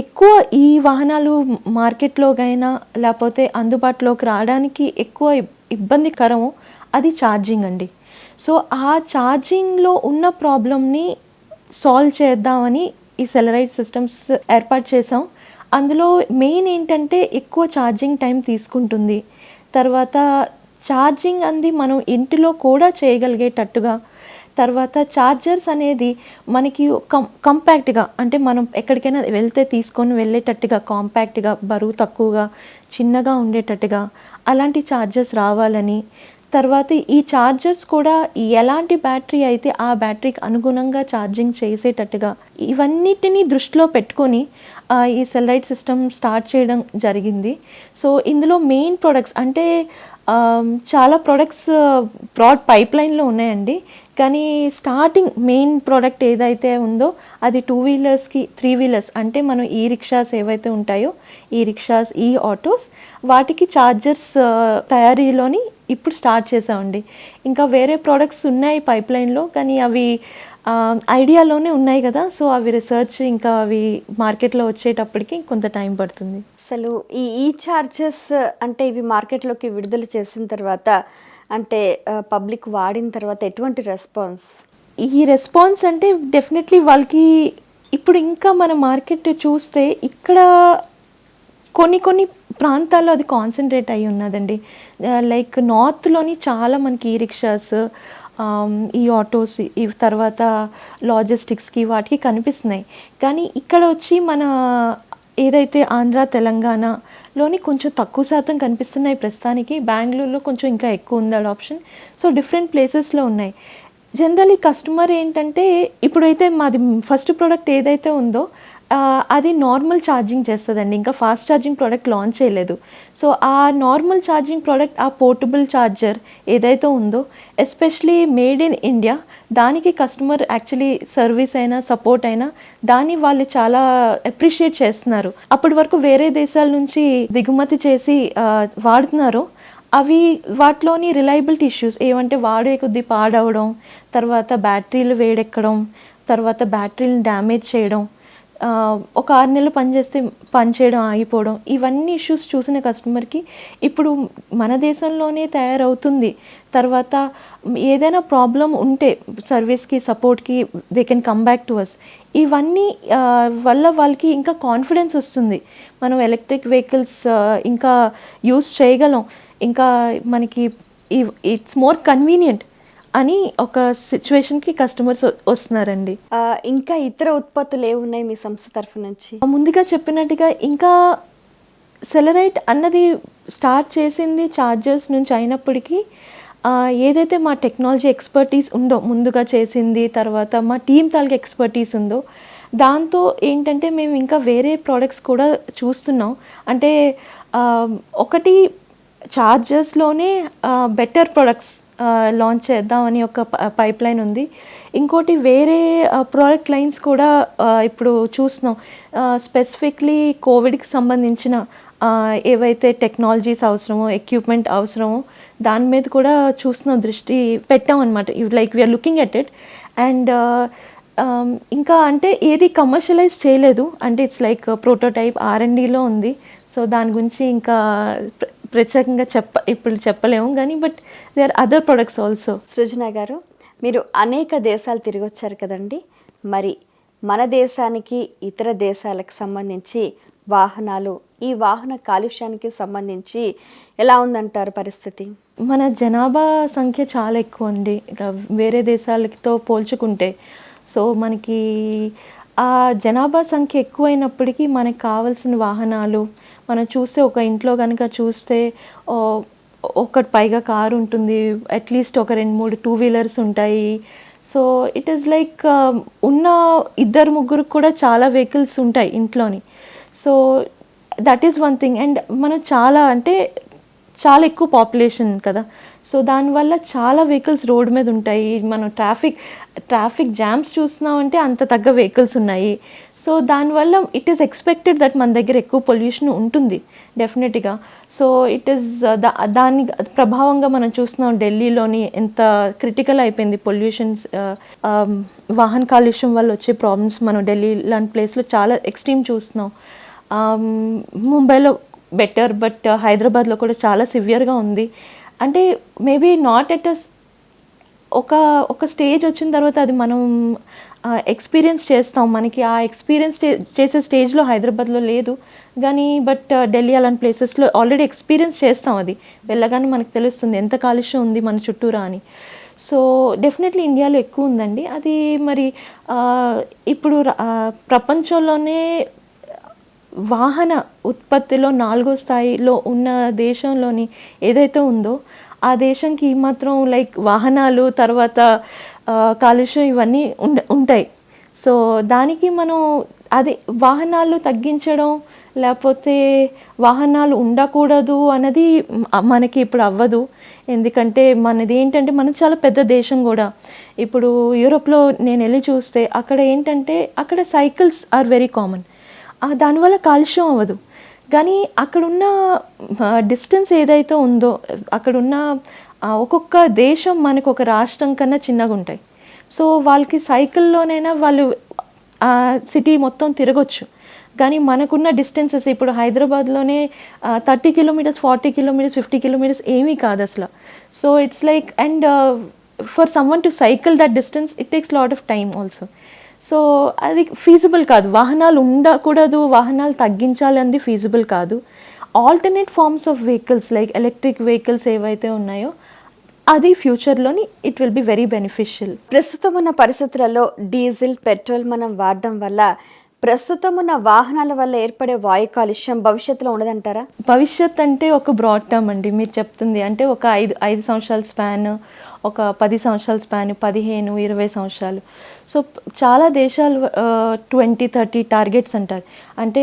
ఎక్కువ ఈ వాహనాలు మార్కెట్లోకైనా లేకపోతే అందుబాటులోకి రావడానికి ఎక్కువ ఇబ్బందికరమో అది ఛార్జింగ్ అండి. సో ఆ ఛార్జింగ్లో ఉన్న ప్రాబ్లమ్ని సాల్వ్ చేద్దామని ఈ సెలరైట్ సిస్టమ్స్ ఏర్పాటు చేసాం. అందులో మెయిన్ ఏంటంటే ఎక్కువ ఛార్జింగ్ టైం తీసుకుంటుంది. తర్వాత ఛార్జింగ్ అంది మనం ఇంటిలో కూడా చేయగలిగేటట్టుగా, తర్వాత ఛార్జర్స్ అనేది మనకి కంపాక్ట్గా అంటే మనం ఎక్కడికైనా వెళ్తే తీసుకొని వెళ్ళేటట్టుగా కాంపాక్ట్గా బరువు తక్కువగా చిన్నగా ఉండేటట్టుగా అలాంటి ఛార్జర్స్ రావాలని, తర్వాత ఈ ఛార్జర్స్ కూడా ఎలాంటి బ్యాటరీ అయితే ఆ బ్యాటరీకి అనుగుణంగా ఛార్జింగ్ చేసేటట్టుగా ఇవన్నిటిని దృష్టిలో పెట్టుకొని ఈ సెలరైట్ సిస్టమ్ స్టార్ట్ చేయడం జరిగింది. సో ఇందులో మెయిన్ ప్రొడక్ట్స్ అంటే చాలా ప్రొడక్ట్స్ బ్రాడ్ పైప్ లైన్లో ఉన్నాయండి. కానీ స్టార్టింగ్ మెయిన్ ప్రోడక్ట్ ఏదైతే ఉందో అది 2 వీలర్స్కి 3 వీలర్స్ అంటే మనం ఈ రిక్షాస్ ఏవైతే ఉంటాయో ఈ రిక్షాస్ ఈ ఆటోస్ వాటికి ఛార్జర్స్ తయారీలోని ఇప్పుడు స్టార్ట్ చేసామండి. ఇంకా వేరే ప్రోడక్ట్స్ ఉన్నాయి పైప్ లైన్లో, కానీ అవి ఐడియాలోనే ఉన్నాయి కదా. సో అవి రీసెర్చ్ ఇంకా అవి మార్కెట్లో వచ్చేటప్పటికి కొంత టైం పడుతుంది. అసలు ఈ ఛార్జెస్ అంటే ఇవి మార్కెట్లోకి విడుదల చేసిన తర్వాత అంటే పబ్లిక్ వాడిన తర్వాత ఎటువంటి రెస్పాన్స్? ఈ రెస్పాన్స్ అంటే డెఫినెట్లీ వాళ్ళకి ఇప్పుడు ఇంకా మన మార్కెట్ చూస్తే ఇక్కడ కొన్ని ప్రాంతాల్లో అది కాన్సన్ట్రేట్ అయ్యి ఉన్నదండి. లైక్ నార్త్లోని చాలా మనకి ఈ రిక్షాస్ ఈ ఆటోస్ ఈ తర్వాత లాజిస్టిక్స్కి వాటికి కనిపిస్తున్నాయి. కానీ ఇక్కడ వచ్చి మన ఏదైతే ఆంధ్ర తెలంగాణలోని కొంచెం తక్కువ శాతం కనిపిస్తున్నాయి ప్రస్తుతానికి. బెంగళూరులో కొంచెం ఇంకా ఎక్కువ ఉంది అడాప్షన్. సో డిఫరెంట్ ప్లేసెస్లో ఉన్నాయి. జనరల్లీ కస్టమర్ ఏంటంటే ఇప్పుడైతే మాది ఫస్ట్ ప్రోడక్ట్ ఏదైతే ఉందో అది నార్మల్ ఛార్జింగ్ చేస్తుందండి. ఇంకా ఫాస్ట్ ఛార్జింగ్ ప్రోడక్ట్ లాంచ్ చేయలేదు. సో ఆ నార్మల్ ఛార్జింగ్ ప్రోడక్ట్ ఆ పోర్టబుల్ ఛార్జర్ ఏదైతే ఉందో ఎస్పెషలీ మేడ్ ఇన్ ఇండియా దానికి కస్టమర్ యాక్చువల్లీ సర్వీస్ అయినా సపోర్ట్ అయినా దాన్ని వాళ్ళు చాలా అప్రిషియేట్ చేస్తున్నారు. అప్పటి వరకు వేరే దేశాల నుంచి దిగుమతి చేసి వాడుతున్నారు. అవి వాటిలోని రిలయబిలిటీ ఇష్యూస్ ఏమంటే వాడే కొద్దీ పాడవడం, తర్వాత బ్యాటరీలు వేడెక్కడం, తర్వాత బ్యాటరీలను డ్యామేజ్ చేయడం, ఒక 6 నెలలు పనిచేయడం ఆగిపోవడం, ఇవన్నీ ఇష్యూస్ చూసిన కస్టమర్కి ఇప్పుడు మన దేశంలోనే తయారవుతుంది. తర్వాత ఏదైనా ప్రాబ్లం ఉంటే సర్వీస్కి సపోర్ట్కి they can come back to us. ఇవన్నీ వల్ల వాళ్ళకి ఇంకా కాన్ఫిడెన్స్ వస్తుంది. మనం ఎలక్ట్రిక్ వెహికల్స్ ఇంకా యూస్ చేయగలం, ఇంకా మనకి ఇట్స్ మోర్ కన్వీనియంట్ అని ఒక సిచ్యువేషన్కి కస్టమర్స్ వస్తున్నారండి. ఇంకా ఇతర ఉత్పత్తులు ఏమున్నాయి మీ సంస్థ తరఫు నుంచి? ముందుగా చెప్పినట్టుగా ఇంకా సెలరైట్ అన్నది స్టార్ట్ చేసింది ఛార్జర్స్ నుంచి అయినప్పటికీ ఏదైతే మా టెక్నాలజీ ఎక్స్పర్టీస్ ఉందో ముందుగా చేసింది, తర్వాత మా టీమ్ తాలూకు ఎక్స్పర్టీస్ ఉందో దాంతో ఏంటంటే మేము ఇంకా వేరే ప్రోడక్ట్స్ కూడా చూస్తున్నాం. అంటే ఒకటి ఛార్జర్స్లోనే బెటర్ ప్రొడక్ట్స్ లాంచ్ చేద్దామని ఒక పైప్ లైన్ ఉంది. ఇంకోటి వేరే ప్రోడక్ట్ లైన్స్ కూడా ఇప్పుడు చూస్తున్నాం. స్పెసిఫిక్లీ కోవిడ్కి సంబంధించిన ఏవైతే టెక్నాలజీస్ అవసరమో ఎక్విప్మెంట్ అవసరమో దాని మీద కూడా చూస్తున్నాం, దృష్టి పెట్టాం అనమాట. Like we are looking at it. And ఇంకా అంటే ఏది కమర్షియలైజ్ చేయలేదు, అంటే ఇట్స్ లైక్ ప్రోటోటైప్ R&Dలో ఉంది. సో దాని గురించి ఇంకా ప్రత్యేకంగా ఇప్పుడు చెప్పలేము, కానీ but they are other products also. Srujana గారు, మీరు అనేక దేశాలు తిరిగి వచ్చారు కదండి. మరి మన దేశానికి ఇతర దేశాలకు సంబంధించి వాహనాలు, ఈ వాహన కాలుష్యానికి సంబంధించి ఎలా ఉందంటారు పరిస్థితి? మన జనాభా సంఖ్య చాలా ఎక్కువ ఉంది వేరే దేశాలతో పోల్చుకుంటే. సో మనకి ఆ జనాభా సంఖ్య ఎక్కువైనప్పటికీ మనకు కావాల్సిన వాహనాలు మనం చూస్తే ఒక ఇంట్లో కనుక చూస్తే ఓ, ఒకటి పైగా కారు ఉంటుంది, అట్లీస్ట్ ఒక 2-3 టూ వీలర్స్ ఉంటాయి. సో ఇట్ ఈస్ లైక్ ఉన్న 2-3 కూడా చాలా వెహికల్స్ ఉంటాయి ఇంట్లోని. So that is one thing. And మనం చాలా అంటే చాలా ఎక్కువ పాపులేషన్ కదా, సో దానివల్ల చాలా వెహికల్స్ రోడ్ మీద ఉంటాయి. మనం ట్రాఫిక్ జామ్స్ చూస్తున్నామంటే అంత తగ్గ వెహికల్స్ ఉన్నాయి. సో దానివల్ల ఇట్ ఈస్ ఎక్స్పెక్టెడ్ దట్ మన దగ్గర ఎక్కువ పొల్యూషన్ ఉంటుంది డెఫినెట్గా. సో ఇట్ ఈస్ దాని ప్రభావంగా మనం చూస్తున్నాం ఢిల్లీలోని ఎంత క్రిటికల్ అయిపోయింది పొల్యూషన్స్. వాహన కాలుష్యం వల్ల వచ్చే ప్రాబ్లమ్స్ మనం ఢిల్లీ లాంటి ప్లేస్లో చాలా ఎక్స్ట్రీమ్ చూస్తున్నాం. ముంబైలో బెటర్, బట్ హైదరాబాద్లో కూడా చాలా సివియర్గా ఉంది. అంటే మేబీ నాట్ ఎట్ ఒక స్టేజ్ వచ్చిన తర్వాత అది మనం ఎక్స్పీరియన్స్ చేస్తాం. మనకి ఆ ఎక్స్పీరియన్స్ చేసే స్టేజ్లో హైదరాబాద్లో లేదు కానీ, బట్ ఢిల్లీ అలాంటి ప్లేసెస్లో ఆల్రెడీ ఎక్స్పీరియన్స్ చేస్తాం. అది వెళ్ళగానే మనకు తెలుస్తుంది ఎంత కాలుష్యం ఉంది మన చుట్టూరా అని. సో డెఫినెట్లీ ఇండియాలో ఎక్కువ ఉందండి అది. మరి ఇప్పుడు ప్రపంచంలోనే వాహన ఉత్పత్తిలో 4వ స్థాయిలో ఉన్న దేశంలోని ఏదైతే ఉందో ఆ దేశంకి ఈ మాత్రం లైక్ వాహనాలు తర్వాత కాలుష్యం ఇవన్నీ ఉంటాయి. సో దానికి మనం అది వాహనాలు తగ్గించడం లేకపోతే వాహనాలు ఉండకూడదు అన్నది మనకి ఇప్పుడు అవ్వదు. ఎందుకంటే మనది ఏంటంటే మనం చాలా పెద్ద దేశం కూడా. ఇప్పుడు యూరోప్లో నేను వెళ్ళి చూస్తే అక్కడ ఏంటంటే అక్కడ సైకిల్స్ ఆర్ వెరీ కామన్, దానివల్ల కాలుష్యం అవ్వదు. కానీ అక్కడున్న డిస్టెన్స్ ఏదైతే ఉందో అక్కడున్న ఒక్కొక్క దేశం మనకు ఒక రాష్ట్రం కన్నా చిన్నగా ఉంటాయి. సో వాళ్ళకి సైకిల్లోనైనా వాళ్ళు సిటీ మొత్తం తిరగొచ్చు. కానీ మనకున్న డిస్టెన్సెస్ ఇప్పుడు హైదరాబాద్లోనే 30 కిలోమీటర్స్ 40 కిలోమీటర్స్ 50 కిలోమీటర్స్ ఏమీ కాదు అసలు. So it's like and for someone to cycle that distance it takes lot of time also. So అది ఫీజిబుల్ కాదు. వాహనాలు ఉండకూడదు, వాహనాలు తగ్గించాలి అనేది ఫీజిబుల్ కాదు. Alternate forms of vehicles like electric vehicles ఏవైతే ఉన్నాయో అది ఫ్యూచర్లోని it will be very beneficial. ప్రస్తుతం ఉన్న పరిస్థితులలో డీజిల్ పెట్రోల్ మనం వాడడం వల్ల ప్రస్తుతం ఉన్న వాహనాల వల్ల ఏర్పడే వాయు కాలుష్యం భవిష్యత్తులో ఉండదంటారా? భవిష్యత్ అంటే ఒక బ్రాడ్ టర్మ్ అండి మీరు చెప్తుంది. అంటే ఒక 5 సంవత్సరాల స్పాన్, ఒక 10 సంవత్సరాల స్పాన్, 15-20 సంవత్సరాలు. సో చాలా దేశాలు 2030 టార్గెట్స్ అంటారు. అంటే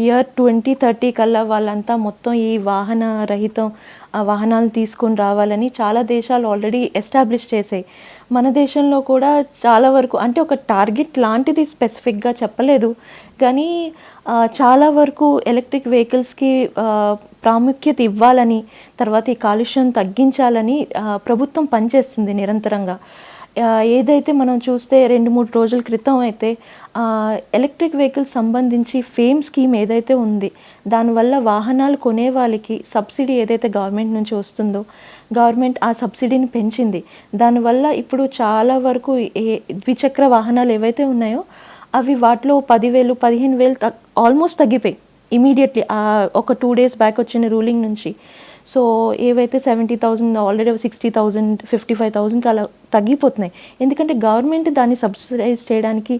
ఇయర్ 2030 కల్లా వాళ్ళంతా మొత్తం ఈ వాహన రహితం వాహనాలు తీసుకొని రావాలని చాలా దేశాలు ఆల్రెడీ ఎస్టాబ్లిష్ చేసాయి. మన దేశంలో కూడా చాలా వరకు అంటే ఒక టార్గెట్ లాంటిది స్పెసిఫిక్గా చెప్పలేదు కానీ చాలా వరకు ఎలక్ట్రిక్ వెహికల్స్కి ప్రాముఖ్యత ఇవ్వాలని, తర్వాత ఈ కాలుష్యం తగ్గించాలని ప్రభుత్వం పనిచేస్తుంది నిరంతరంగా. ఏదైతే మనం చూస్తే 2-3 రోజుల క్రితం అయితే ఎలక్ట్రిక్ వెహికల్స్ సంబంధించి ఫేమ్ స్కీమ్ ఏదైతే ఉంది దానివల్ల వాహనాలు కొనే వాళ్ళకి సబ్సిడీ ఏదైతే గవర్నమెంట్ నుంచి వస్తుందో గవర్నమెంట్ ఆ సబ్సిడీని పెంచింది. దానివల్ల ఇప్పుడు చాలా వరకు ద్విచక్ర వాహనాలు ఏవైతే ఉన్నాయో అవి వాటిలో 10,000 15,000 ఆల్మోస్ట్ తగ్గిపోయి ఇమీడియట్లీ ఒక 2 days బ్యాక్ వచ్చిన రూలింగ్ నుంచి. సో ఏవైతే 70,000 ఆల్రెడీ 60,000 55,000కి అలా తగ్గిపోతున్నాయి. ఎందుకంటే గవర్నమెంట్ దాన్ని సబ్సిడైజ్ చేయడానికి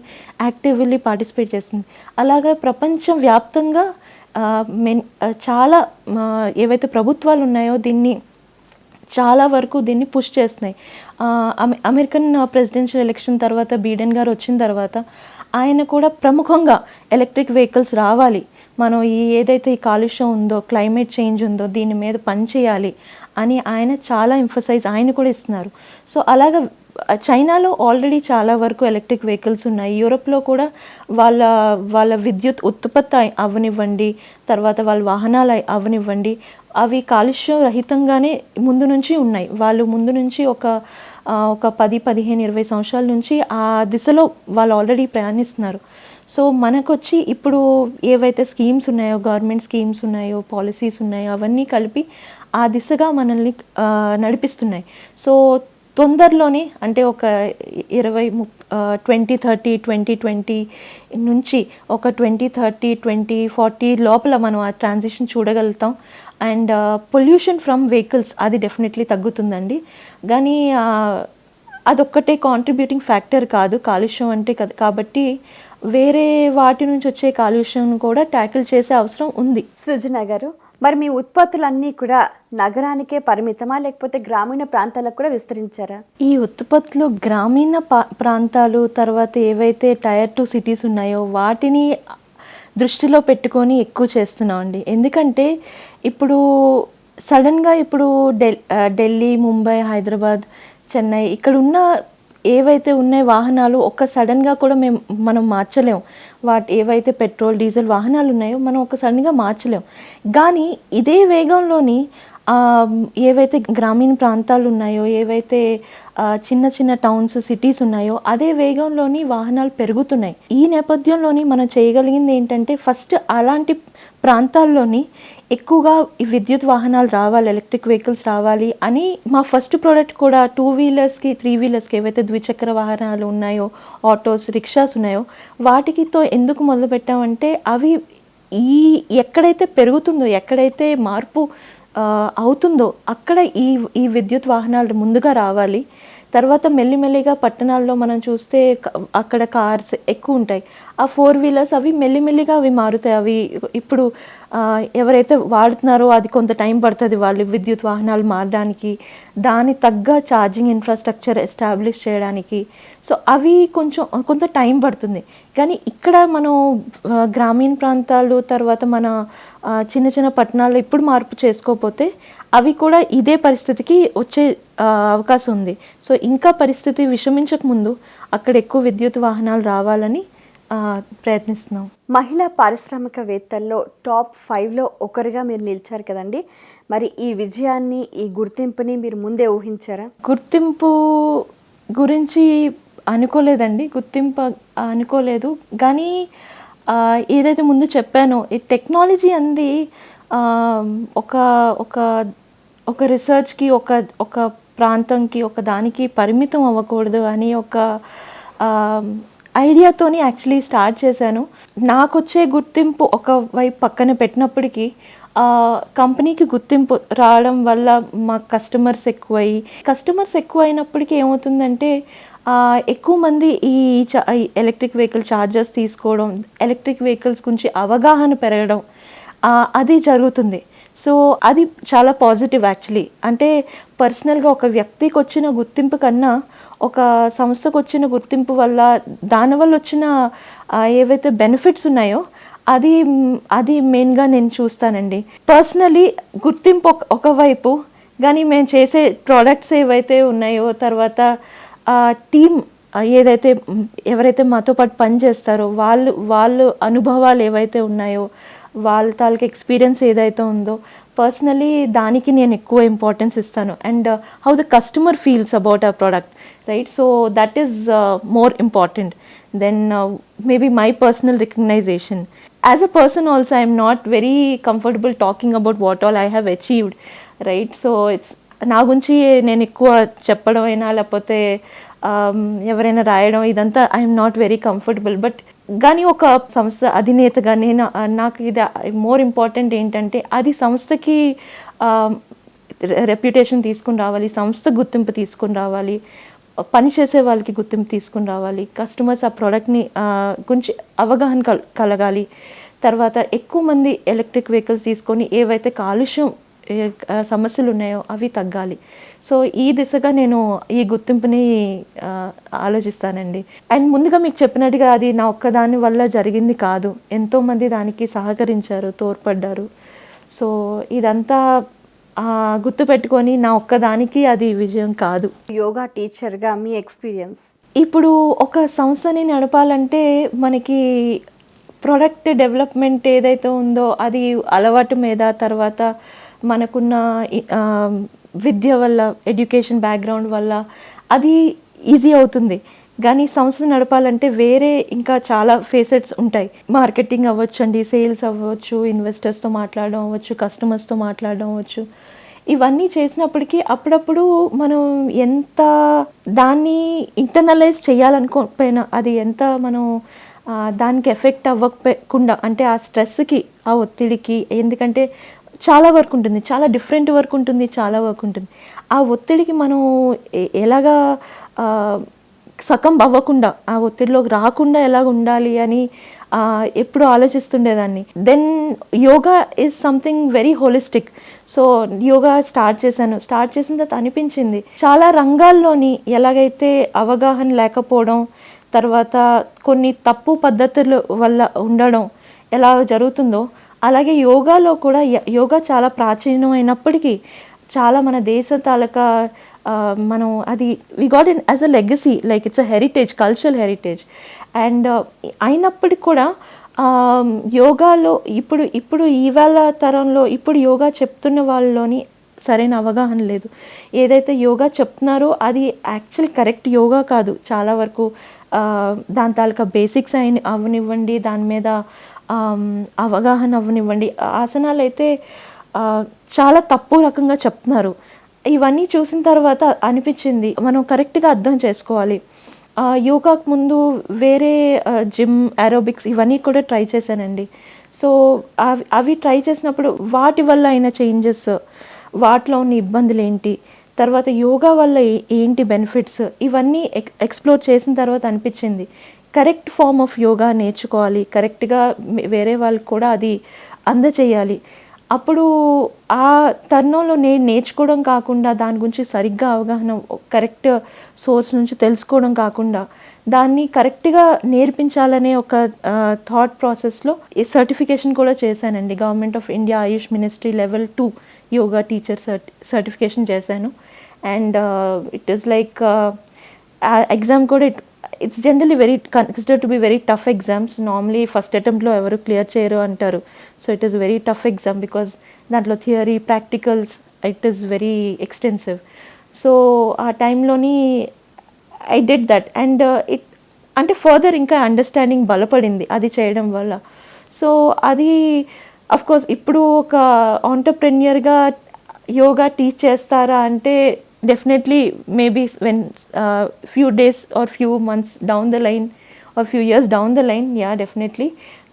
యాక్టివ్లీ పార్టిసిపేట్ చేస్తుంది. అలాగా ప్రపంచం వ్యాప్తంగా చాలా ఏవైతే ప్రభుత్వాలు ఉన్నాయో దీన్ని చాలా వరకు దీన్ని పుష్ చేస్తున్నాయి. అమెరికన్ ప్రెసిడెన్షియల్ ఎలక్షన్ తర్వాత బైడెన్ గారు వచ్చిన తర్వాత ఆయన కూడా ప్రముఖంగా ఎలక్ట్రిక్ వెహికల్స్ రావాలి, మనం ఏదైతే ఈ కాలుష్యం ఉందో క్లైమేట్ చేంజ్ ఉందో దీని మీద పనిచేయాలి అని ఆయన చాలా ఎంఫసైజ్ ఆయన కూడా ఇస్తున్నారు. సో అలాగా చైనాలో ఆల్రెడీ చాలా వరకు ఎలక్ట్రిక్ వెహికల్స్ ఉన్నాయి. యూరోప్లో కూడా వాళ్ళ విద్యుత్ ఉత్పత్తి అవనివ్వండి, తర్వాత వాళ్ళ వాహనాలు అవనివ్వండి, అవి కాలుష్య రహితంగానే ముందు నుంచి ఉన్నాయి. వాళ్ళు ముందు నుంచి ఒక 10, 15, 20 సంవత్సరాల నుంచి ఆ దిశలో వాళ్ళు ఆల్రెడీ ప్రయాణిస్తున్నారు. సో మనకొచ్చి ఇప్పుడు ఏవైతే స్కీమ్స్ ఉన్నాయో గవర్నమెంట్ స్కీమ్స్ ఉన్నాయో పాలసీస్ ఉన్నాయో అవన్నీ కలిపి ఆ దిశగా మనల్ని నడిపిస్తున్నాయి. సో తొందరలోనే అంటే ఒక 2020 నుంచి ఒక 2030 2040 లోపల మనం ఆ ట్రాన్సిషన్ చూడగలుగుతాం. అండ్ పొల్యూషన్ ఫ్రమ్ వెహికల్స్ అది డెఫినెట్లీ తగ్గుతుందండి. కానీ అదొక్కటే కాంట్రిబ్యూటింగ్ ఫ్యాక్టర్ కాదు కాలుష్యం అంటే కాబట్టి వేరే వాటి నుంచి వచ్చే కాలుష్యం కూడా ట్యాకిల్ చేసే అవసరం ఉంది. సృజన గారు, మరి మీ ఉత్పత్తులన్నీ కూడా నగరానికే పరిమితమా లేకపోతే గ్రామీణ ప్రాంతాలకు కూడా విస్తరించారా? ఈ ఉత్పత్తులు గ్రామీణ ప్రాంతాలు తర్వాత ఏవైతే టైర్ 2 సిటీస్ ఉన్నాయో వాటిని దృష్టిలో పెట్టుకొని ఎక్కువ చేస్తున్నామండి. ఎందుకంటే ఇప్పుడు సడన్గా ఇప్పుడు ఢిల్లీ, ముంబై, హైదరాబాద్, చెన్నై ఇక్కడ ఉన్న ఏవైతే ఉన్నాయో వాహనాలు సడన్గా కూడా మనం మార్చలేం. ఏవైతే పెట్రోల్, డీజిల్ వాహనాలు ఉన్నాయో మనం సడన్గా మార్చలేం. కానీ ఇదే వేగంలోని ఏవైతే గ్రామీణ ప్రాంతాలు ఉన్నాయో, ఏవైతే చిన్న చిన్న టౌన్స్, సిటీస్ ఉన్నాయో అదే వేగంలోని వాహనాలు పెరుగుతున్నాయి. ఈ నేపథ్యంలోని మనం చేయగలిగింది ఏంటంటే ఫస్ట్ అలాంటి ప్రాంతాల్లోని ఎక్కువగా ఈ విద్యుత్ వాహనాలు రావాలి, ఎలక్ట్రిక్ వెహికల్స్ రావాలి అని మా ఫస్ట్ ప్రోడక్ట్ కూడా 2 వీలర్స్కి 3 వీలర్స్కి ఏవైతే ద్విచక్ర వాహనాలు ఉన్నాయో, ఆటోస్, రిక్షాస్ ఉన్నాయో వాటికితో ఎందుకు మొదలుపెట్టామంటే అవి ఎక్కడైతే పెరుగుతుందో, ఎక్కడైతే మార్పు అవుతుందో అక్కడ ఈ విద్యుత్ వాహనాలు ముందుగా రావాలి. తర్వాత మెల్లిమెల్లిగా పట్టణాల్లో మనం చూస్తే అక్కడ కార్స్ ఎక్కువ ఉంటాయి. ఆ 4 వీలర్స్ అవి మెల్లిమెల్లిగా అవి మారుతాయి. అవి ఇప్పుడు ఎవరైతే వాడుతున్నారో అది కొంత టైం పడుతుంది వాళ్ళు విద్యుత్ వాహనాలు మారడానికి, దాని తగ్గ ఛార్జింగ్ ఇన్ఫ్రాస్ట్రక్చర్ ఎస్టాబ్లిష్ చేయడానికి. సో అవి కొంత టైం పడుతుంది. కానీ ఇక్కడ మనం గ్రామీణ ప్రాంతాలు తర్వాత మన చిన్న చిన్న పట్టణాల్లో ఇప్పుడు మార్పు చేసుకోకపోతే అవి కూడా ఇదే పరిస్థితికి వచ్చే అవకాశం ఉంది. సో ఇంకా పరిస్థితి విషమించక ముందు అక్కడ ఎక్కువ విద్యుత్ వాహనాలు రావాలని ప్రయత్నిస్తున్నాం. మహిళా పారిశ్రామికవేత్తల్లో టాప్ 5లో ఒకరిగా మీరు నిలిచారు కదండి. మరి ఈ విజయాన్ని, ఈ గుర్తింపుని మీరు ముందే ఊహించారా? గుర్తింపు గురించి అనుకోలేదండి, అనుకోలేదు. కానీ ఏదైతే ముందు చెప్పానో ఈ టెక్నాలజీ అంది ఒక రీసెర్చ్కి ఒక ప్రాంతంకి దానికి పరిమితం అవ్వకూడదు అని ఐడియాతోని యాక్చువల్లీ స్టార్ట్ చేశాను. నాకు వచ్చే గుర్తింపు వైపు పక్కన పెట్టినప్పటికీ కంపెనీకి గుర్తింపు రావడం వల్ల మా కస్టమర్స్ ఎక్కువైనప్పటికీ ఏమవుతుందంటే ఎక్కువ మంది ఈ ఎలక్ట్రిక్ వెహికల్ ఛార్జెస్ తీసుకోవడం, ఎలక్ట్రిక్ వెహికల్స్ గురించి అవగాహన పెరగడం అది జరుగుతుంది. సో అది చాలా పాజిటివ్ యాక్చువల్లీ. అంటే పర్సనల్గా ఒక వ్యక్తికి వచ్చిన గుర్తింపు కన్నా ఒక సంస్థకు వచ్చిన గుర్తింపు వల్ల దానివల్ల వచ్చిన ఏవైతే బెనిఫిట్స్ ఉన్నాయో అది మెయిన్గా నేను చూస్తానండి. పర్సనలీ గుర్తింపు ఒకవైపు, కానీ మేము చేసే ప్రోడక్ట్స్ ఏవైతే ఉన్నాయో తర్వాత టీమ్ ఏదైతే ఎవరైతే మాతో పాటు పని చేస్తారో వాళ్ళు అనుభవాలు ఏవైతే ఉన్నాయో, వాళ్ళ తాలూకు ఎక్స్పీరియన్స్ ఏదైతే ఉందో పర్సనలీ దానికి నేను ఎక్కువ ఇంపార్టెన్స్ ఇస్తాను. And how the customer feels about our product, right? So that is more important than maybe my personal recognition. As a person also I'm not very comfortable talking about what all I have achieved, right? సో నా గురించి నేను ఎక్కువ చెప్పడం అయినా లేకపోతే ఎవరైనా రాయడం ఇదంతా I'm not very comfortable. But కానీ ఒక సంస్థ అధినేతగా నాకు ఇది మోర్ ఇంపార్టెంట్ ఏంటంటే అది సంస్థకి రెప్యుటేషన్ తీసుకుని రావాలి, సంస్థ గుర్తింపు తీసుకుని రావాలి, పనిచేసే వాళ్ళకి గుర్తింపు తీసుకుని రావాలి, కస్టమర్స్ ఆ ప్రోడక్ట్ని గురించి అవగాహన కలగాలి. తర్వాత ఎక్కువ మంది ఎలక్ట్రిక్ వెహికల్స్ తీసుకొని ఏవైతే కాలుష్యం సమస్యలు ఉన్నాయో అవి తగ్గాలి. సో ఈ దిశగా నేను ఈ గుర్తింపుని ఆలోచిస్తానండి. అండ్ ముందుగా మీకు చెప్పినట్టుగా అది నా ఒక్కదాని వల్ల జరిగింది కాదు, ఎంతోమంది దానికి సహకరించారు, తోడ్పడ్డారు. సో ఇదంతా గుర్తుపెట్టుకొని నా ఒక్కదానికి అది విజయం కాదు. యోగా టీచర్గా మీ ఎక్స్పీరియన్స్? ఇప్పుడు ఒక సంస్థని నడపాలంటే మనకి ప్రోడక్ట్ డెవలప్మెంట్ ఏదైతే ఉందో అది అలవాటు మీద, తర్వాత మనకున్న విద్య వల్ల, ఎడ్యుకేషన్ బ్యాక్గ్రౌండ్ వల్ల అది ఈజీ అవుతుంది. కానీ సంస్థ నడపాలంటే వేరే ఇంకా చాలా ఫేసెట్స్ ఉంటాయి. మార్కెటింగ్ అవ్వచ్చు అండి, సేల్స్ అవ్వచ్చు, ఇన్వెస్టర్స్తో మాట్లాడడం అవ్వచ్చు, కస్టమర్స్తో మాట్లాడడం అవ్వచ్చు. ఇవన్నీ చేసినప్పటికీ అప్పుడప్పుడు మనం ఎంత దాన్ని ఇంటర్నలైజ్ చేయాలనుకోకపోయినా అది ఎంత మనం దానికి ఎఫెక్ట్ అవ్వకుండా, అంటే ఆ స్ట్రెస్కి, ఆ ఒత్తిడికి, ఎందుకంటే చాలా వర్క్ ఉంటుంది, చాలా డిఫరెంట్ వర్క్ ఉంటుంది, చాలా వర్క్ ఉంటుంది. ఆ ఒత్తిడికి మనం ఎలాగా సకం అవ్వకుండా, ఆ ఒత్తిడిలోకి రాకుండా ఎలాగ ఉండాలి అని ఎప్పుడు ఆలోచిస్తుండేదాన్ని. Then yoga is something very holistic. So yoga start చేసిన తర్వాత అనిపించింది చాలా రంగాల్లోని ఎలాగైతే అవగాహన లేకపోవడం, తర్వాత కొన్ని తప్పు పద్ధతుల వల్ల ఉండడం ఎలా జరుగుతుందో, అలాగే యోగాలో కూడా యోగా చాలా ప్రాచీనమైనప్పటికీ చాలా మన దేశ తాలూకా మనం అది we got in as a legacy, like it's a heritage, cultural heritage. And అయినప్పటికి కూడా యోగాలో ఇప్పుడు ఇవాళ తరంలో ఇప్పుడు యోగా చెప్తున్న వాళ్ళలోని సరైన అవగాహన లేదు. ఏదైతే యోగా చెప్తున్నారో అది యాక్చువల్ కరెక్ట్ యోగా కాదు. చాలా వరకు దాని తాలూకా బేసిక్స్ అవనివ్వండి, దాని మీద అవగాహన అవ్వనివ్వండి, ఆసనాలు అయితే చాలా తప్పు రకంగా చెప్తున్నారు. ఇవన్నీ చూసిన తర్వాత అనిపించింది మనం కరెక్ట్గా అర్థం చేసుకోవాలి. యోగాకు ముందు వేరే జిమ్, ఏరోబిక్స్ ఇవన్నీ కూడా ట్రై చేశానండి. సో అవి ట్రై చేసినప్పుడు వాటి వల్ల అయిన చేంజెస్, వాటిలో ఉన్న ఇబ్బందులు ఏంటి, తర్వాత యోగా వల్ల ఏంటి బెనిఫిట్స్, ఇవన్నీ ఎక్స్ప్లోర్ చేసిన తర్వాత అనిపించింది కరెక్ట్ ఫామ్ ఆఫ్ యోగా నేర్చుకోవాలి, కరెక్ట్గా వేరే వాళ్ళకి కూడా అది అందచేయాలి. అప్పుడు ఆ తరుణంలో నేను నేర్చుకోవడం కాకుండా, దాని గురించి సరిగ్గా అవగాహన కరెక్ట్ సోర్స్ నుంచి తెలుసుకోవడం కాకుండా, దాన్ని కరెక్ట్గా నేర్పించాలనే ఒక థాట్ ప్రాసెస్లో ఈ సర్టిఫికేషన్ కూడా చేశానండి. Government of India Ayush ministry level 2 yoga teacher certification చేశాను. And it is like exam కూడా it's generally very considered to be very tough exams. Normally first అటెంప్ట్లో ఎవరు క్లియర్ చేయరు అంటారు. So it is very tough exam because దాంట్లో theory, practicals, it is very extensive. So ఆ టైంలోని I did that and it అంటే further ఇంకా understanding బలపడింది అది చేయడం వల్ల. సో అది అఫ్కోర్స్ ఇప్పుడు ఒక ఆంటర్ప్రెన్యూర్గా యోగా టీచ్ చేస్తారా అంటే definitely maybe when few days or few months down the line or few years down the line, ya definitely.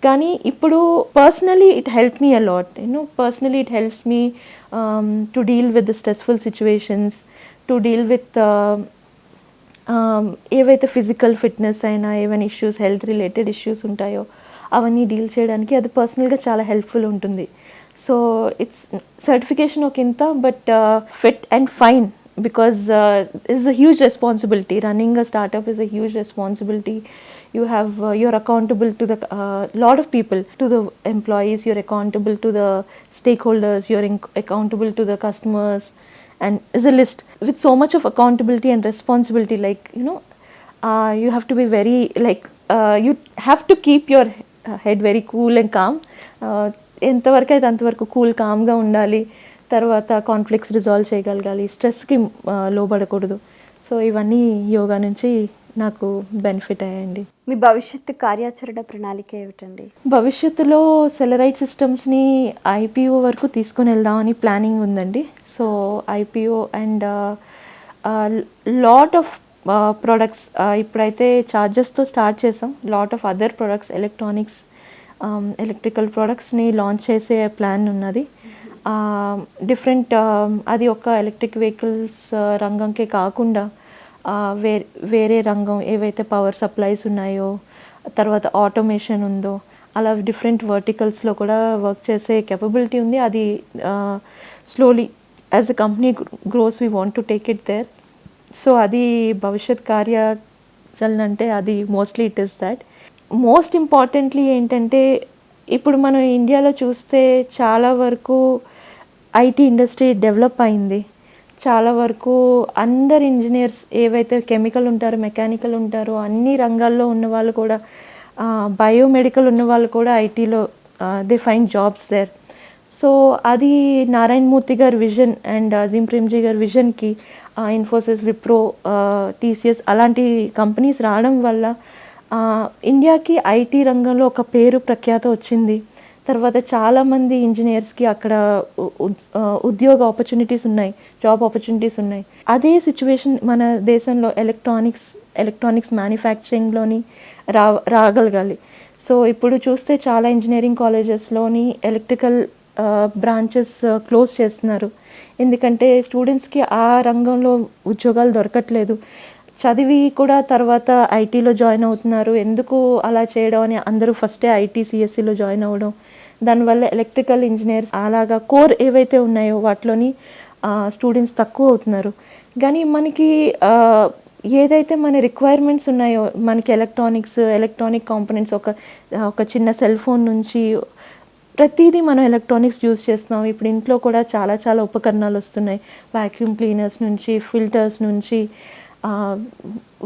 కానీ ఇప్పుడు personally it help me a lot, personally it helps me to deal with the stressful situations, to deal with ఏవైతే physical fitness అయినా, ఏవైనా issues, health related issues ఉంటాయో అవన్నీ deal చేయడానికి అది పర్సనల్గా చాలా హెల్ప్ఫుల్ ఉంటుంది. సో ఇట్స్ సర్టిఫికేషన్ ఒక ఇంత, but fit and fine because it's a huge responsibility. Running a startup is a huge responsibility. You have you're accountable to the lot of people, to the employees, you're accountable to the stakeholders, you're accountable to the customers, and is a list with so much of accountability and responsibility, like you have to be very like you have to keep your head very cool and calm. ఎంతవరకు అయితే అంతవరకు cool కామ్గా ఉండాలి, తర్వాత conflicts resolve చేయగలగాలి, స్ట్రెస్కి లోబడకూడదు. So ఇవన్నీ యోగా నుంచి నాకు బెనిఫిట్ అయ్యాయండి. మీ భవిష్యత్తు కార్యాచరణ ప్రణాళిక ఏమిటండి? భవిష్యత్తులో సెలరైట్ సిస్టమ్స్ని ఐపీఓ వరకు తీసుకొని వెళ్దామని ప్లానింగ్ ఉందండి. So IPO and lot of products ఇప్పుడైతే చార్జెస్తో స్టార్ట్ చేసాం. Lot of other products, electronics, electrical ప్రొడక్ట్స్ని లాంచ్ చేసే ప్లాన్ ఉన్నది. డిఫరెంట్ అది ఒక ఎలక్ట్రిక్ వెహికల్స్ రంగంకే కాకుండా వేరే రంగం ఏవైతే పవర్ సప్లైస్ ఉన్నాయో, తర్వాత ఆటోమేషన్ ఉందో, అలా డిఫరెంట్ వర్టికల్స్లో కూడా వర్క్ చేసే కెపబిలిటీ ఉంది. అది slowly as a company grows we want to take it there. So అది భవిష్యత్ కార్యాచరణ అంటే అది mostly it is that. Most importantly ఏంటంటే ఇప్పుడు మనం ఇండియాలో చూస్తే చాలా వరకు ఐటీ ఇండస్ట్రీ డెవలప్ అయింది. చాలా వరకు అందరు ఇంజనీర్స్ ఏవైతే కెమికల్ ఉంటారో, మెకానికల్ ఉంటారో, అన్ని రంగాల్లో ఉన్న వాళ్ళు కూడా, బయోమెడికల్ ఉన్న వాళ్ళు కూడా ఐటీలో they find jobs there. So అది నారాయణ మూర్తి గారి విజన్ అండ్ అజీం ప్రేమ్జీ గారి విజన్కి ఇన్ఫోసిస్, విప్రో, టీసీఎస్ అలాంటి కంపెనీస్ రావడం వల్ల ఇండియాకి ఐటీ రంగంలో ఒక పేరు ప్రఖ్యాత వచ్చింది. తర్వాత చాలామంది ఇంజనీర్స్కి అక్కడ ఉద్యోగ ఆపర్చునిటీస్ ఉన్నాయి, జాబ్ ఆపర్చునిటీస్ ఉన్నాయి. అదే సిచ్యువేషన్ మన దేశంలో ఎలక్ట్రానిక్స్ మ్యానుఫ్యాక్చరింగ్లోని రాగలగాలి. సో ఇప్పుడు చూస్తే చాలా ఇంజనీరింగ్ కాలేజెస్లోని ఎలక్ట్రికల్ బ్రాంచెస్ క్లోజ్ చేస్తున్నారు. ఎందుకంటే స్టూడెంట్స్కి ఆ రంగంలో ఉద్యోగాలు దొరకట్లేదు. చదివి కూడా తర్వాత ఐటీలో జాయిన్ అవుతున్నారు. ఎందుకు అలా చేయడం అని అందరూ ఫస్టే ఐటీ సిఎస్సిలో జాయిన్ అవ్వడం, దానివల్ల ఎలక్ట్రికల్ ఇంజనీర్స్ అలాగా కోర్ ఏవైతే ఉన్నాయో వాటిలోని స్టూడెంట్స్ తక్కువ అవుతున్నారు. కానీ మనకి ఏదైతే మన రిక్వైర్మెంట్స్ ఉన్నాయో, మనకి ఎలక్ట్రానిక్ కాంపోనెంట్స్, ఒక చిన్న సెల్ ఫోన్ నుంచి ప్రతిదీ మనం ఎలక్ట్రానిక్స్ యూజ్ చేస్తున్నాం. ఇప్పుడు ఇంట్లో కూడా చాలా చాలా ఉపకరణాలు వస్తున్నాయి. వాక్యూమ్ క్లీనర్స్ నుంచి, ఫిల్టర్స్ నుంచి,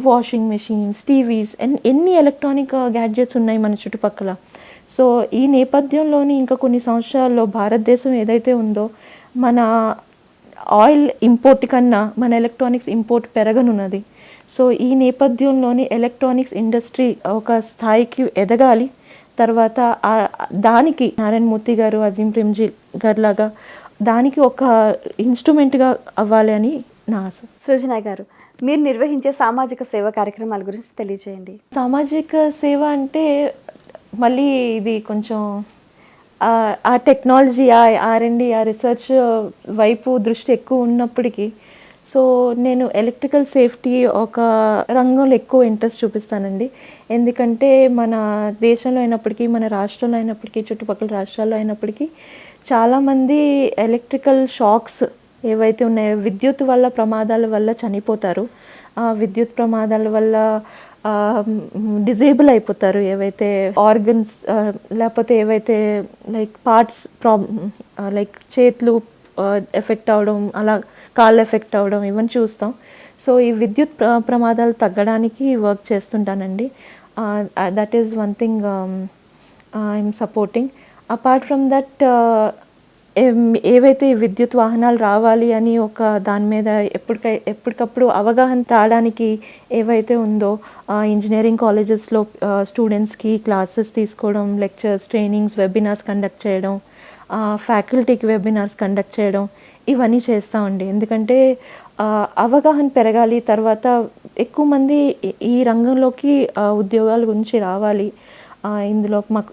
వాషింగ్ మెషిన్స్, టీవీస్, ఎన్ని ఎలక్ట్రానిక్ గ్యాడ్జెట్స్ ఉన్నాయి మన చుట్టుపక్కల. సో ఈ నేపథ్యంలోని ఇంకా కొన్ని సంవత్సరాల్లో భారతదేశం ఏదైతే ఉందో, మన ఆయిల్ ఇంపోర్ట్ కన్నా మన ఎలక్ట్రానిక్స్ ఇంపోర్ట్ పెరగనున్నది. సో ఈ నేపథ్యంలోని ఎలక్ట్రానిక్స్ ఇండస్ట్రీ ఒక స్థాయికి ఎదగాలి. తర్వాత దానికి నారాయణ మూర్తి గారు, అజీం ప్రేమ్జీ గారు లాగా దానికి ఒక ఇన్స్ట్రుమెంట్గా అవ్వాలి అని నా ఆశ. సృజన గారు, మీరు నిర్వహించే సామాజిక సేవా కార్యక్రమాల గురించి తెలియజేయండి. సామాజిక సేవ అంటే మళ్ళీ ఇది కొంచెం ఆ టెక్నాలజీ, R&D, ఆ రీసెర్చ్ వైపు దృష్టి ఎక్కువ ఉన్నప్పటికీ, సో నేను ఎలక్ట్రికల్ సేఫ్టీ ఒక రంగంలో ఎక్కువ ఇంట్రెస్ట్ చూపిస్తానండి. ఎందుకంటే మన దేశంలో అయినప్పటికీ, మన రాష్ట్రంలో అయినప్పటికీ, చుట్టుపక్కల రాష్ట్రాల్లో అయినప్పటికీ చాలామంది ఎలక్ట్రికల్ షాక్స్ ఏవైతే ఉన్నాయో, విద్యుత్ వల్ల ప్రమాదాల వల్ల చనిపోతారు. విద్యుత్ ప్రమాదాల వల్ల డిజేబుల్ అయిపోతారు. ఏవైతే ఆర్గన్స్ లేకపోతే ఏవైతే లైక్ పార్ట్స్ లైక్ చేతులు ఎఫెక్ట్ అవ్వడం, అలా కాళ్ళు ఎఫెక్ట్ అవ్వడం, ఇవన్నీ చూస్తాం. సో ఈ విద్యుత్ ప్రమాదాలు తగ్గడానికి వర్క్ చేస్తుంటానండి. That is one thing I'm supporting. Apart from that, ఏవైతే విద్యుత్ వాహనాలు రావాలి అని ఒక దాని మీద ఎప్పటికప్పుడు అవగాహన రావడానికి ఏవైతే ఉందో, ఇంజనీరింగ్ కాలేజెస్లో స్టూడెంట్స్కి క్లాసెస్ తీసుకోవడం, లెక్చర్స్, ట్రైనింగ్స్, వెబినార్స్ కండక్ట్ చేయడం, ఫ్యాకల్టీకి వెబినార్స్ కండక్ట్ చేయడం, ఇవన్నీ చేస్తామండి. ఎందుకంటే అవగాహన పెరగాలి. తర్వాత ఎక్కువ మంది ఈ రంగంలోకి ఉద్యోగాల గురించి రావాలి. ఇందులో మాకు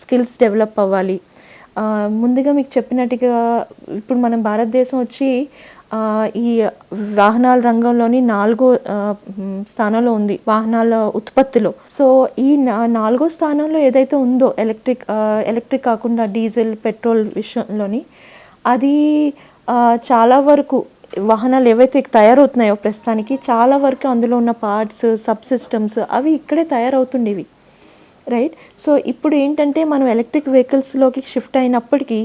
స్కిల్స్ డెవలప్ అవ్వాలి. ముందుగా మీకు చెప్పినట్టుగా ఇప్పుడు మనం భారతదేశం వచ్చి ఈ వాహనాల రంగంలోని 4వ స్థానంలో ఉంది వాహనాల ఉత్పత్తిలో. సో ఈ 4వ స్థానంలో ఏదైతే ఉందో ఎలక్ట్రిక్ కాకుండా డీజిల్, పెట్రోల్ విషయంలోని, అది చాలా వరకు వాహనాలు ఏవైతే తయారవుతున్నాయో ప్రస్తుతానికి చాలా వరకు అందులో ఉన్న పార్ట్స్, సబ్ సిస్టమ్స్ అవి ఇక్కడే తయారవుతుండేవి, రైట్. సో ఇప్పుడు ఏంటంటే మనం ఎలక్ట్రిక్ వెహికల్స్లోకి షిఫ్ట్ అయినప్పటికీ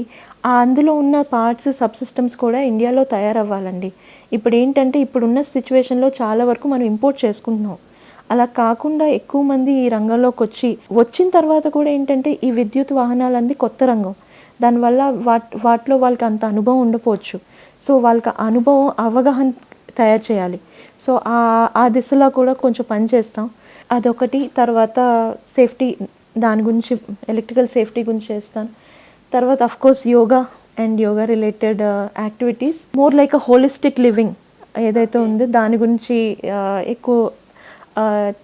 అందులో ఉన్న పార్ట్స్, సబ్ సిస్టమ్స్ కూడా ఇండియాలో తయారవ్వాలండి. ఇప్పుడు ఏంటంటే ఇప్పుడున్న సిచ్యువేషన్లో చాలా వరకు మనం ఇంపోర్ట్ చేసుకుంటున్నాం. అలా కాకుండా ఎక్కువ మంది ఈ రంగంలోకి వచ్చిన తర్వాత కూడా ఏంటంటే ఈ విద్యుత్ వాహనాలు అనేది కొత్త రంగం. దానివల్ల వాటిలో వాళ్ళకి అంత అనుభవం ఉండకపోవచ్చు. సో వాళ్ళకి అనుభవం, అవగాహన తయారు చేయాలి. సో ఆ దిశలో కూడా కొంచెం పని చేస్తాం. అదొకటి. తర్వాత సేఫ్టీ, దాని గురించి ఎలక్ట్రికల్ సేఫ్టీ గురించి చేస్తాను. తర్వాత of course yoga and yoga related activities, more like a holistic living ఏదైతే ఉందో దాని గురించి ఎక్కువ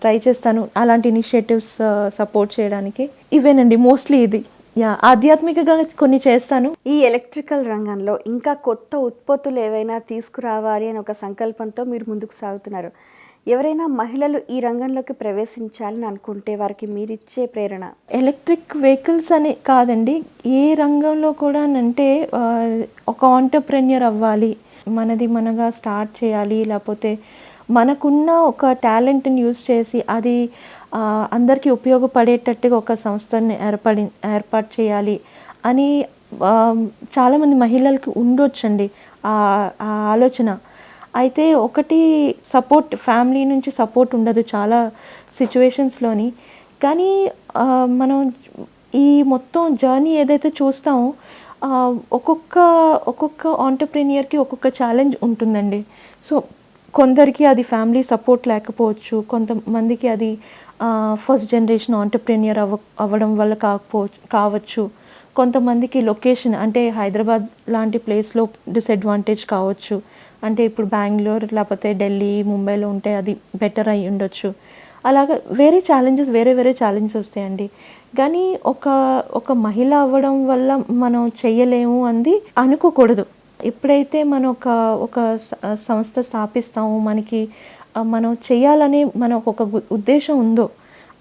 ట్రై చేస్తాను. అలాంటి ఇనిషియేటివ్స్ సపోర్ట్ చేయడానికి ఇవేనండి మోస్ట్లీ. ఇది ఆధ్యాత్మికంగా కొన్ని చేస్తాను. ఈ ఎలక్ట్రికల్ రంగంలో ఇంకా కొత్త ఉత్పత్తులు ఏవైనా తీసుకురావాలి అని ఒక సంకల్పంతో మీరు ముందుకు సాగుతున్నారు. ఎవరైనా మహిళలు ఈ రంగంలోకి ప్రవేశించాలని అనుకుంటే వారికి మీరిచ్చే ప్రేరణ? ఎలక్ట్రిక్ వెహికల్స్ అని కాదండి, ఏ రంగంలో కూడా అంటే ఒక ఆంటర్ప్రెన్యూర్ అవ్వాలి, మనగా స్టార్ట్ చేయాలి, లేకపోతే మనకున్న ఒక టాలెంట్ని యూజ్ చేసి అది అందరికీ ఉపయోగపడేటట్టుగా ఒక సంస్థని ఏర్పాటు చేయాలి అని చాలామంది మహిళలకి ఉండొచ్చండి ఆ ఆలోచన. అయితే ఒకటి సపోర్ట్, ఫ్యామిలీ నుంచి సపోర్ట్ ఉండదు చాలా సిచ్యువేషన్స్లోని. కానీ మనం ఈ మొత్తం జర్నీ ఏదైతే చూస్తామో ఒక్కొక్క ఆంటర్ప్రెన్యూర్కి ఒక్కొక్క ఛాలెంజ్ ఉంటుందండి. సో కొందరికి అది ఫ్యామిలీ సపోర్ట్ లేకపోవచ్చు, కొంతమందికి అది ఫస్ట్ జనరేషన్ ఆంటర్ప్రెన్యూర్ అవ్వడం వల్ల కావచ్చు, కొంతమందికి లొకేషన్ అంటే హైదరాబాద్ లాంటి ప్లేస్లో డిసడ్వాంటేజ్ కావచ్చు. అంటే ఇప్పుడు బెంగళూరు లేకపోతే ఢిల్లీ, ముంబైలో ఉంటే అది బెటర్ అయి ఉండొచ్చు. అలాగా వేరే ఛాలెంజెస్ వస్తాయండి. కానీ ఒక మహిళ అవ్వడం వల్ల మనం చెయ్యలేము అంది అనుకోకూడదు. ఎప్పుడైతే మనం ఒక సంస్థ స్థాపిస్తామో, మనకి మనం చేయాలని మనకు ఒక ఉద్దేశం ఉందో,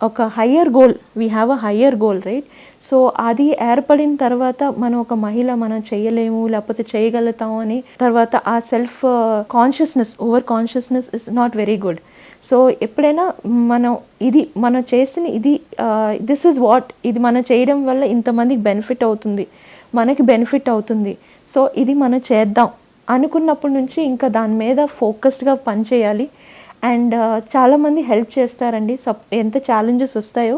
ఒక higher goal, we have a higher goal, right? So అది ఏర్పడిన తర్వాత మనం ఒక మహిళ మనం చేయలేము లేకపోతే చేయగలుగుతాము అని తర్వాత ఆ self consciousness, over consciousness is not very good. So ఎప్పుడైనా మనం చేసిన దిస్ ఇస్ వాట్, ఇది మనం చేయడం వల్ల ఇంతమందికి బెనిఫిట్ అవుతుంది, మనకి బెనిఫిట్ అవుతుంది, సో ఇది మనం చేద్దాం అనుకున్నప్పటి నుంచి ఇంకా దాని మీద ఫోకస్డ్గా పనిచేయాలి. అండ్ చాలామంది హెల్ప్ చేస్తారండి. ఎంత ఛాలెంజెస్ వస్తాయో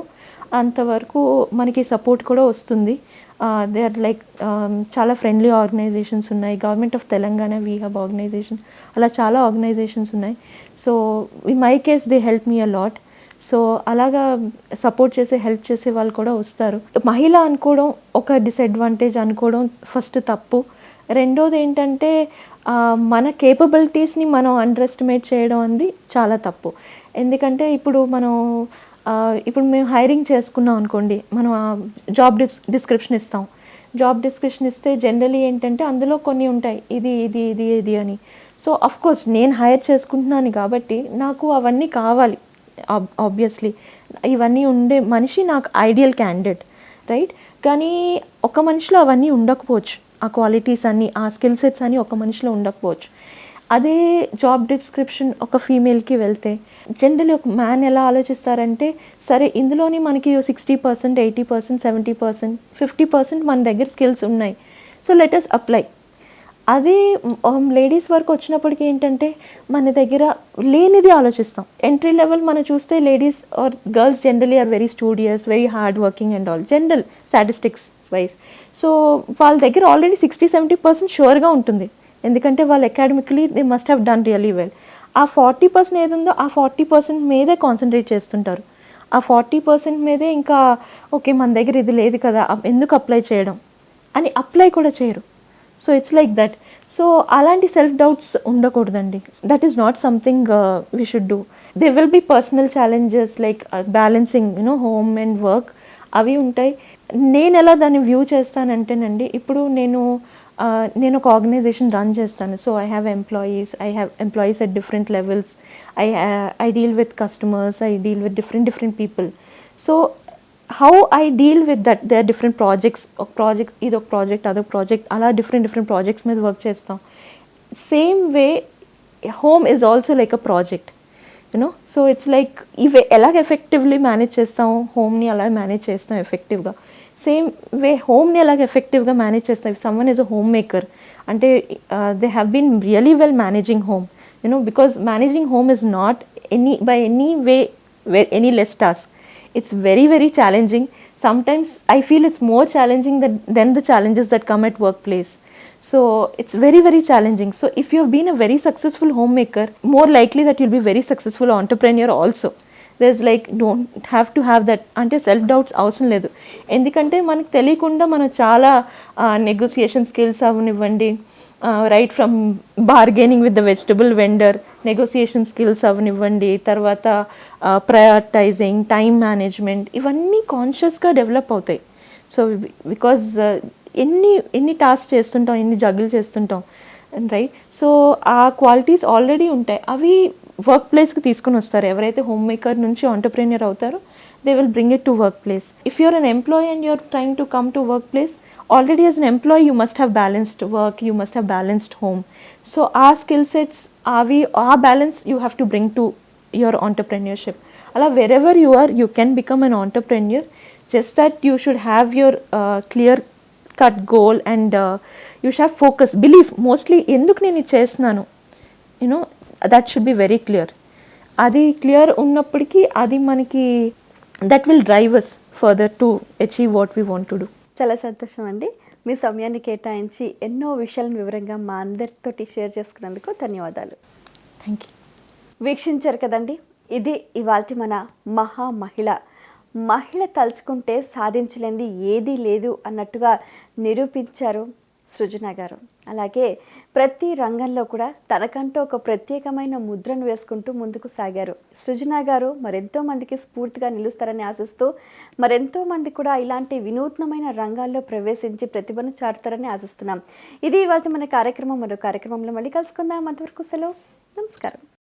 అంతవరకు మనకి సపోర్ట్ కూడా వస్తుంది. దే ఆర్ లైక్ చాలా ఫ్రెండ్లీ ఆర్గనైజేషన్స్ ఉన్నాయి. గవర్నమెంట్ ఆఫ్ తెలంగాణ వీ హబ్ ఆర్గనైజేషన్, అలా చాలా ఆర్గనైజేషన్స్ ఉన్నాయి. So in my case they help me a lot. So అలాగా సపోర్ట్ చేసే, హెల్ప్ చేసే వాళ్ళు కూడా వస్తారు. మహిళ అనుకోవడం ఒక డిసడ్వాంటేజ్ అనుకోవడం ఫస్ట్ తప్పు. రెండోది ఏంటంటే మన కేపబిలిటీస్ని మనం అండర్ ఎస్టిమేట్ చేయడం అనేది చాలా తప్పు. ఎందుకంటే ఇప్పుడు మేము హైరింగ్ చేసుకున్నాం అనుకోండి, మనం జాబ్ డిస్క్రిప్షన్ ఇస్తాం. జాబ్ డిస్క్రిప్షన్ ఇస్తే జనరలీ ఏంటంటే అందులో కొన్ని ఉంటాయి, ఇది ఇది ఇది ఇది అని. సో అఫ్కోర్స్ నేను హైర్ చేసుకుంటున్నాను కాబట్టి నాకు అవన్నీ కావాలి. ఆబ్వియస్లీ ఇవన్నీ ఉండే మనిషి నాకు ఐడియల్ క్యాండిడేట్, రైట్? కానీ ఒక మనిషిలో అవన్నీ ఉండకపోవచ్చు. ఆ క్వాలిటీస్ అన్నీ, ఆ స్కిల్ సెట్స్ అన్నీ ఒక మనిషిలో ఉండకపోవచ్చు. అదే జాబ్ డిస్క్రిప్షన్ ఒక ఫీమేల్కి వెళ్తే జనరల్లీ ఒక మ్యాన్ ఎలా ఆలోచిస్తారంటే, సరే ఇందులోని మనకి 60%, 80%, 70%, 50% మన దగ్గర స్కిల్స్ ఉన్నాయి, సో లెట్ us అప్లై. అదే లేడీస్ వర్క్ వచ్చినప్పటికీ ఏంటంటే మన దగ్గర లేనిది ఆలోచిస్తాం. ఎంట్రీ లెవెల్ మనం చూస్తే ladies or girls generally are very studious, very hard working and all, general statistics wise. So వాళ్ళ దగ్గర ఆల్రెడీ 60-70% షూర్గా ఉంటుంది, ఎందుకంటే వాళ్ళు academically they must have done really well. ఆ 40% ఏది ఉందో ఆ 40% మీదే కాన్సన్ట్రేట్ చేస్తుంటారు. ఆ 40% మీదే ఇంకా ఓకే మన దగ్గర ఇది లేదు కదా, ఎందుకు అప్లై చేయడం అని అప్లై కూడా చేయరు. So it's like that. So అలాంటి సెల్ఫ్ డౌట్స్ ఉండకూడదండి. That is not something we should do. They will be personal challenges like balancing home and work, అవి ఉంటాయి. నేను ఎలా దాన్ని వ్యూ చేస్తానంటేనండి, ఇప్పుడు నేను ఒక ఆర్గనైజేషన్ రన్ చేస్తాను. So I have employees at different levels. I deal with customers, I deal with different people. So how I deal with that, they are different projects. ఇదొక ప్రాజెక్ట్, అదొక ప్రాజెక్ట్, అలా different projects మీద work చేస్తాం. Same way home is also like a project, so it's like ఇవి ఎలాగ effectively manage చేస్తాం, హోమ్ని అలా manage చేస్తాం ఎఫెక్టివ్గా. సేమ్ వే హోమ్ని ఎలాగ ఎఫెక్టివ్గా మేనేజ్ చేస్తాం. If someone is a home maker అంటే they have been really well managing home, because managing home is not by any way any less task. It's very, very challenging. Sometimes I feel it's more challenging than the challenges that come at workplace. So it's very, very challenging. So if you have been a very successful homemaker, more likely that you'll be very successful entrepreneur also. There's like don't have to have that అంటే self doubts అవసరం లేదు. ఎందుకంటే మనకు తెలియకుండా మనం చాలా negotiation skills అవనివ్వండి, right from bargaining with the vegetable vendor, negotiation skills అవనివ్వండి, తర్వాత ప్రయారిటైజింగ్, టైం మేనేజ్మెంట్, ఇవన్నీ కాన్షియస్గా డెవలప్ అవుతాయి. సో బికాజ్ ఎన్ని టాస్క్ చేస్తుంటాం, ఎన్ని జగులు చేస్తుంటాం, రైట్? సో ఆ క్వాలిటీస్ ఆల్రెడీ ఉంటాయి, అవి వర్క్ ప్లేస్కి తీసుకుని వస్తారు. ఎవరైతే హోమ్ మేకర్ నుంచి ఆంటర్ప్రెన్యూర్ అవుతారో they will bring it to workplace. If you're an employee and you're trying to come to workplace, already as an employee you must have balanced work, you must have balanced home. So our skill sets, our balance you have to bring to your entrepreneurship. Ala wherever you are, you can become an entrepreneur, just that you should have your clear cut goal and you should have focus, belief. Mostly ఎందుకు నేను ఇది చేస్తున్నాను, that should be very clear. అది clear ఉన్నప్పటికీ అది మనకి that will drive us further to achieve what we want to do. చాలా సంతోషం అండి, మీ సమయాన్ని కేటాయించి ఎన్నో విషయాలను వివరంగా మా అందరితోటి షేర్ చేసుకున్నందుకు ధన్యవాదాలు. Thank you. వీక్షించారు కదండి, ఇది ఇవాల్టి మన మహిళ తలుచుకుంటే సాధించలేనిది ఏదీ లేదు అన్నట్టుగా నిరూపించారు. సృజన గారు. అలాగే ప్రతి రంగంలో కూడా తనకంటూ ఒక ప్రత్యేకమైన ముద్రను వేసుకుంటూ ముందుకు సాగారు. సృజన గారు మరెంతో మందికి స్ఫూర్తిగా నిలుస్తారని ఆశిస్తూ, మరెంతో మంది కూడా ఇలాంటి వినూత్నమైన రంగాల్లో ప్రవేశించి ప్రతిభను చాటుతారని ఆశిస్తున్నాం. ఇది ఇవాళ మన కార్యక్రమం. మరో కార్యక్రమంలో మళ్ళీ కలుసుకుందాం. అంతవరకు సెలవు. నమస్కారం.